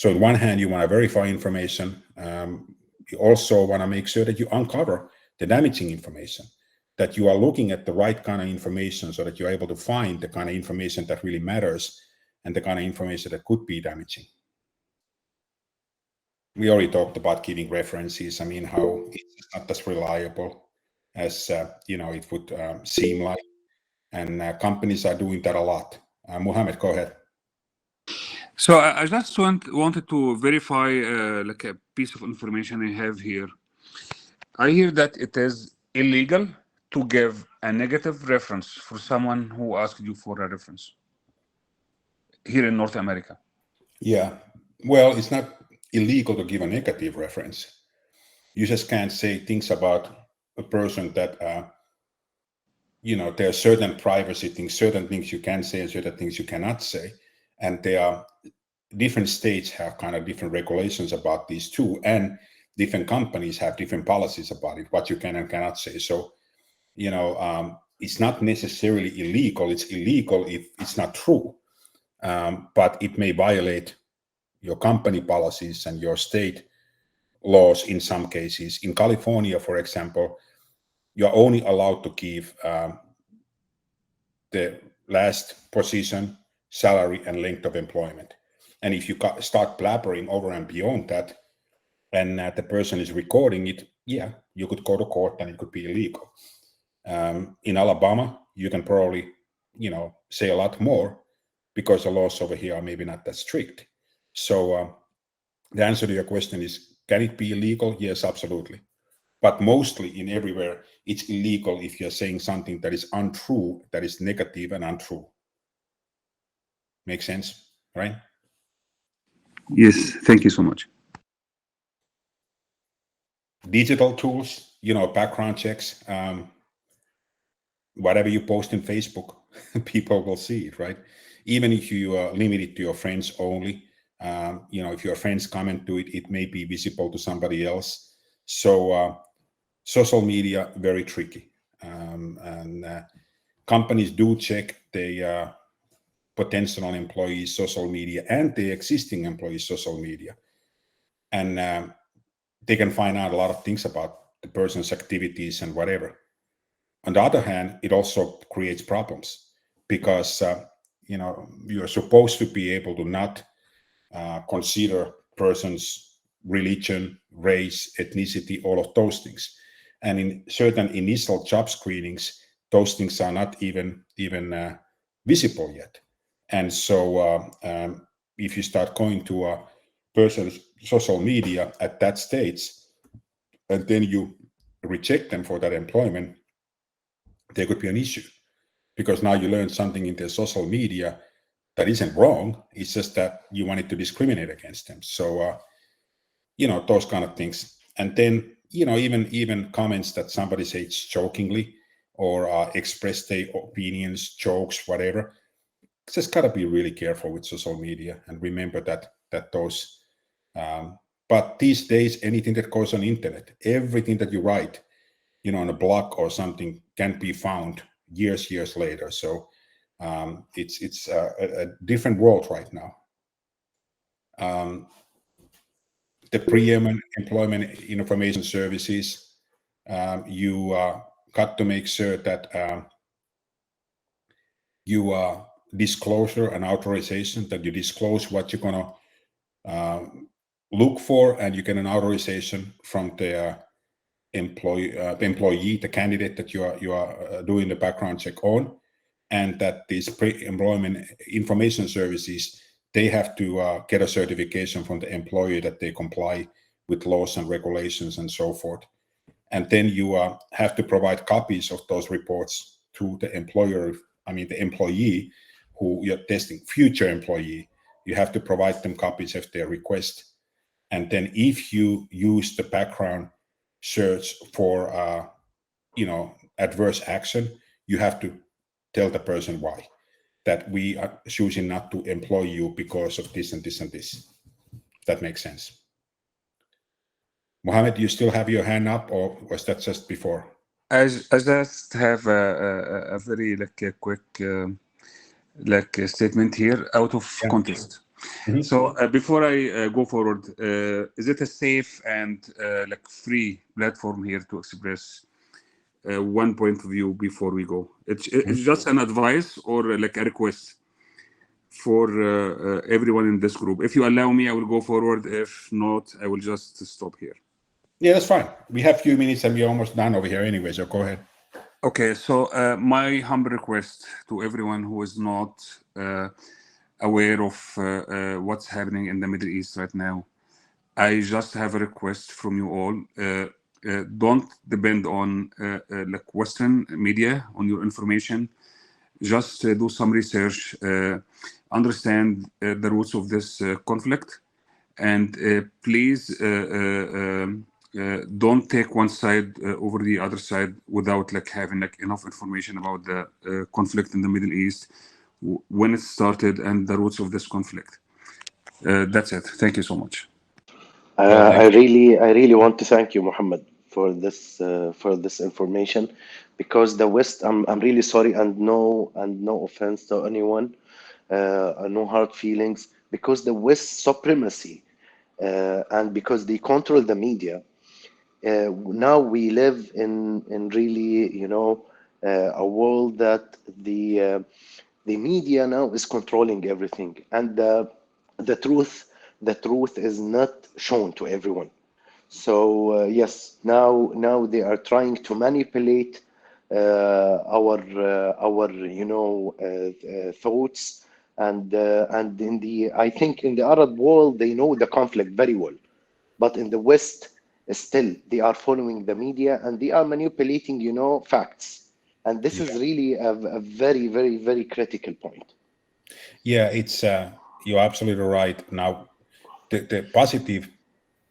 Speaker 1: on one hand, you want to verify information. You also want to make sure that you uncover the damaging information, that you are looking at the right kind of information so that you're able to find the kind of information that really matters and the kind of information that could be damaging. We already talked about giving references. I mean, how it's not as reliable as it would seem like, and companies are doing that a lot. Mohammed, go ahead.
Speaker 2: So I just wanted to verify like a piece of information I have here. I hear that it is illegal to give a negative reference for someone who asked you for a reference here in North America.
Speaker 1: Yeah, well, it's not illegal to give a negative reference. You just can't say things about a person that there are certain privacy things, certain things you can say and certain things you cannot say, and there are different states have kind of different regulations about these too, and different companies have different policies about it, what you can and cannot say. So it's not necessarily illegal. It's illegal if it's not true, but it may violate your company policies and your state laws in some cases. In California, for example, you're only allowed to give the last position, salary, and length of employment. And if you start blabbering over and beyond that, and the person is recording it, yeah, you could go to court and it could be illegal. In Alabama, you can probably, say a lot more because the laws over here are maybe not that strict. So the answer to your question is, can it be illegal? Yes, absolutely. But mostly in everywhere, it's illegal if you're saying something that is untrue, that is negative and untrue. Makes sense, right?
Speaker 2: Yes, thank you so much.
Speaker 1: Digital tools, background checks, whatever you post in Facebook, people will see it, right? Even if you limit it to your friends only, if your friends comment to it, it may be visible to somebody else. So social media, very tricky. And companies do check the potential employees' social media and the existing employees' social media. And they can find out a lot of things about the person's activities and whatever. On the other hand, it also creates problems because, you're supposed to be able to not consider person's religion, race, ethnicity, all of those things. And in certain initial job screenings, those things are not even visible yet. And so if you start going to a person's social media at that stage, and then you reject them for that employment, there could be an issue because now you learn something in their social media that isn't wrong. It's just that you wanted to discriminate against them. So, those kind of things. And then, even comments that somebody says jokingly or express their opinions, jokes, whatever. Just gotta be really careful with social media and remember that those. But these days, anything that goes on the internet, everything that you write, on a blog or something can be found years later. So it's a different world right now. The pre-employment information services, you got to make sure that you disclosure and authorization, that you disclose what you're going to look for, and you get an authorization from the employee, the candidate that you are doing the background check on, and that these pre-employment information services, they have to get a certification from the employer that they comply with laws and regulations and so forth. And then you have to provide copies of those reports to the the employee who you're testing, future employee. You have to provide them copies of their request. And then if you use the background search for adverse action, you have to tell the person why, that we are choosing not to employ you because of this and this and this. If that makes sense. Mohammed, do you still have your hand up, or was that just before?
Speaker 2: I just have a very quick statement here out of context.
Speaker 1: Mhm.
Speaker 2: So before I go forward, is it a safe and free platform here to express one point of view before we go? It's just an advice or a request for everyone in this group. If you allow me, I will go forward. If not, I will just stop here.
Speaker 1: Yeah, that's fine. We have a few minutes and we're almost done over here anyway, so go ahead.
Speaker 2: Okay, so my humble request to everyone who is not aware of what's happening in the Middle East right now, I just have a request from you all. Don't depend on Western media on your information. Just do some research, understand the roots of this conflict, and please don't take one side over the other side without having enough information about the conflict in the Middle East, when it started, and the roots of this conflict. That's it. Thank you so much.
Speaker 5: I really want to thank you, Muhammad, for this information, because the West. I'm really sorry, and no offense to anyone, no hard feelings. because the West supremacy and because they control the media. Now we live in really, a world that the media now is controlling everything, and the truth is not shown to everyone. So yes, now they are trying to manipulate our thoughts, and I think in the Arab world they know the conflict very well, but in the West still they are following the media and they are manipulating facts, and this is
Speaker 1: Yeah,
Speaker 5: really a very very very critical point.
Speaker 1: yeah, it's you're absolutely right. Now, the positive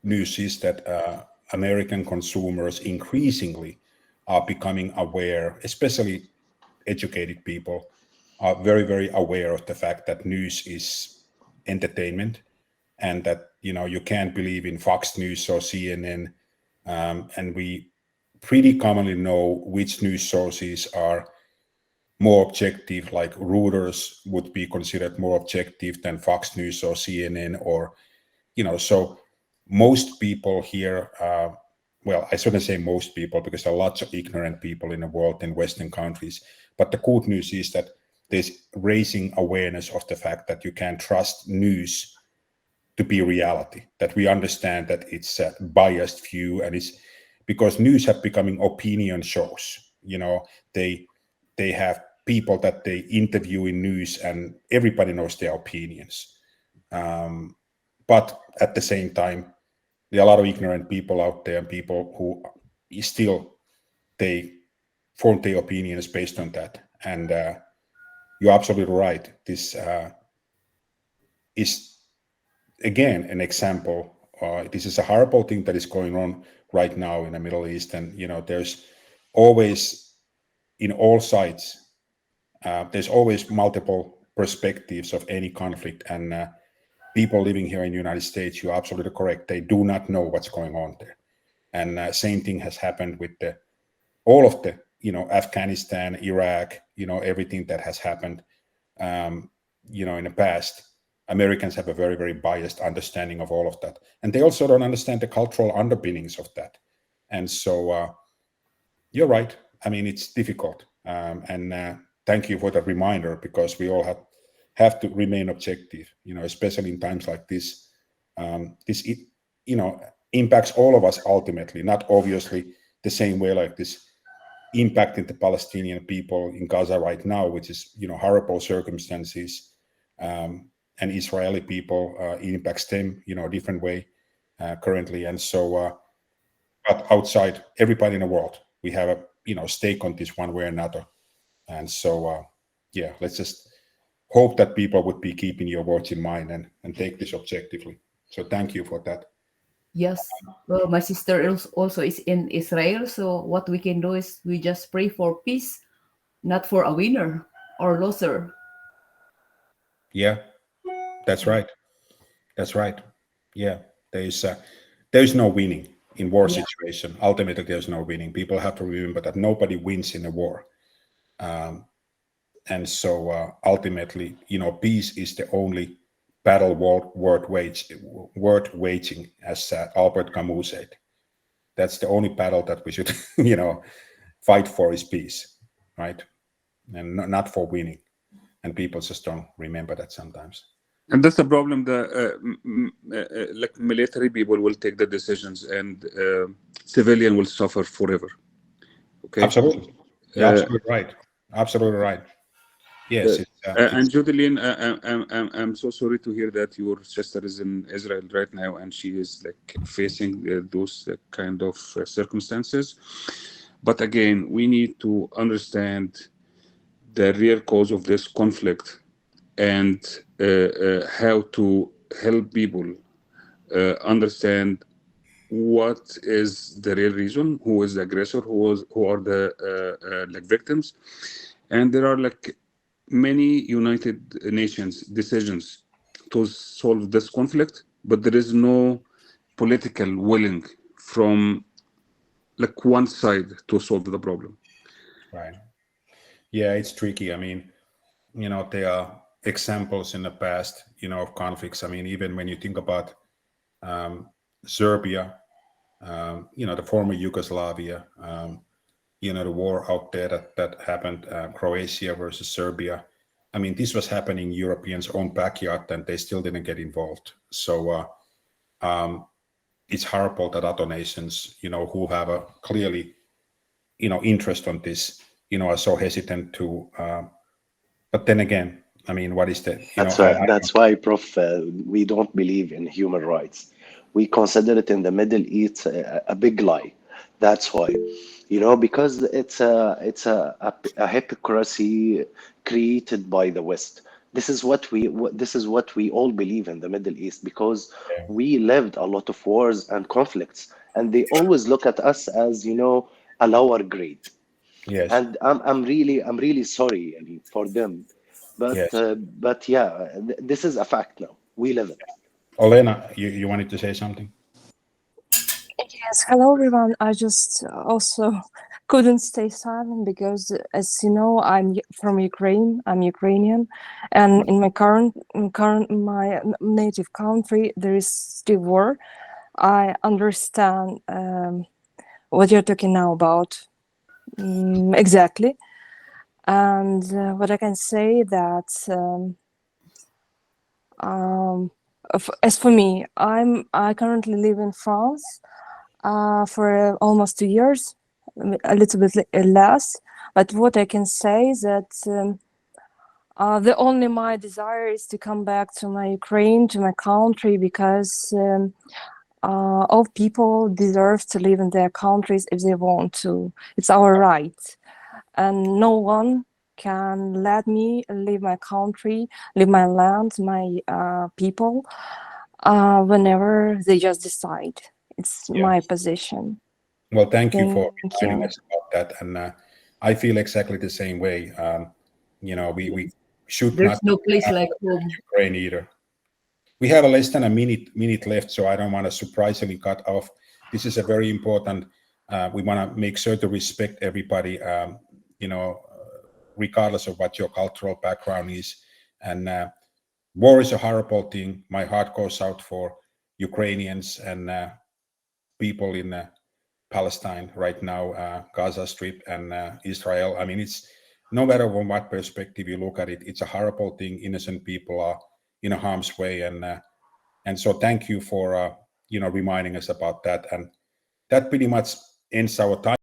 Speaker 1: news is that American consumers increasingly are becoming aware, especially educated people, are very, very aware of the fact that news is entertainment, and that you can't believe in Fox News or CNN, and we pretty commonly know which news sources are more objective, like Reuters would be considered more objective than Fox News or CNN, or so most people here, well, I shouldn't say most people because there are lots of ignorant people in the world in Western countries, but the good news is that there's raising awareness of the fact that you can trust news to be reality, that we understand that it's a biased view, and it's because news have becoming opinion shows. They have people that they interview in news, and everybody knows their opinions. But at the same time, there are a lot of ignorant people out there, and people who still they form their opinions based on that. And you're absolutely right. This is again an example. This is a horrible thing that is going on right now in the Middle East, and there's always in all sides. There's always multiple perspectives of any conflict, and people living here in the United States, you're absolutely correct. They do not know what's going on there, and same thing has happened with all of the Afghanistan, Iraq, everything that has happened, in the past. Americans have a very, very biased understanding of all of that, and they also don't understand the cultural underpinnings of that. And so you're right. I mean, it's difficult, and thank you for that reminder, because we all have to remain objective, especially in times like this. This impacts all of us ultimately, not obviously the same way like this impacting the Palestinian people in Gaza right now, which is horrible circumstances, and Israeli people, it impacts them a different way currently. And so but outside, everybody in the world, we have a stake on this one way or another. And so yeah, let's just hope that people would be keeping your words in mind and take this objectively. So thank you for that.
Speaker 3: Yes. Well, my sister also is in Israel. So what we can do is we just pray for peace, not for a winner or loser.
Speaker 1: Yeah, that's right. That's right. Yeah, there's no winning in war
Speaker 3: Yeah.
Speaker 1: situation. Ultimately, there's no winning. People have to remember that nobody wins in a war. And so ultimately, peace is the only battle worth waging, as Albert Camus said. That's the only battle that we should, fight for, is peace, right? And not for winning. And people just don't remember that sometimes.
Speaker 2: And that's the problem. Like military people will take the decisions, and civilian will suffer forever. Okay.
Speaker 1: Absolutely. You're absolutely right. Absolutely right. Yes.
Speaker 2: And Jodeline, I'm so sorry to hear that your sister is in Israel right now and she is like facing those kind of circumstances. But again, we need to understand the real cause of this conflict, and how to help people understand what is the real reason, who is the aggressor, who are the like victims. And there are like many United Nations decisions to solve this conflict, but there is no political willing from like one side to solve the problem.
Speaker 1: Right. Yeah, it's tricky. I mean, there are examples in the past, of conflicts. I mean, even when you think about Serbia, the former Yugoslavia, the war out there that happened, Croatia versus Serbia. I mean, this was happening in Europeans' own backyard, and they still didn't get involved. So it's horrible that other nations, who have a clearly, interest on this, are so hesitant to. But then again, I mean, what is the?
Speaker 5: That's why, Prof. We don't believe in human rights. We consider it in the Middle East a big lie. That's why, because it's a hypocrisy created by the West. This is what we all believe in the Middle East, because we lived a lot of wars and conflicts, and they always look at us as a lower grade.
Speaker 1: Yes.
Speaker 5: And I'm really sorry, I mean, for them, but
Speaker 1: Yes.
Speaker 5: but yeah, this is a fact now. We live it.
Speaker 1: Olena, you wanted to say something?
Speaker 6: Yes, hello everyone. I just also couldn't stay silent because, as you know, I'm from Ukraine. I'm Ukrainian, and in my native country, there is still war. I understand what you're talking now about exactly, and what I can say that as for me, I currently live in France for almost 2 years, a little bit less. But what I can say is that the only my desire is to come back to my Ukraine, to my country, because all people deserve to live in their countries if they want to. It's our right, and no one can let me leave my country, leave my land, my people, whenever they just decide. It's my position.
Speaker 1: Well, thank you for
Speaker 6: Thank
Speaker 1: reminding
Speaker 6: you.
Speaker 1: us about that. And I feel exactly the same way. We should
Speaker 3: There's
Speaker 1: not
Speaker 3: no place like home.
Speaker 1: Ukraine either. We have less than a minute left, so I don't want to surprisingly cut off. This is a very important. We want to make sure to respect everybody, regardless of what your cultural background is. And war is a horrible thing. My heart goes out for Ukrainians and people in Palestine right now, Gaza Strip and Israel. I mean, it's no matter from what perspective you look at it, it's a horrible thing. Innocent people are in harm's way, and so thank you for reminding us about that. And that pretty much ends our time.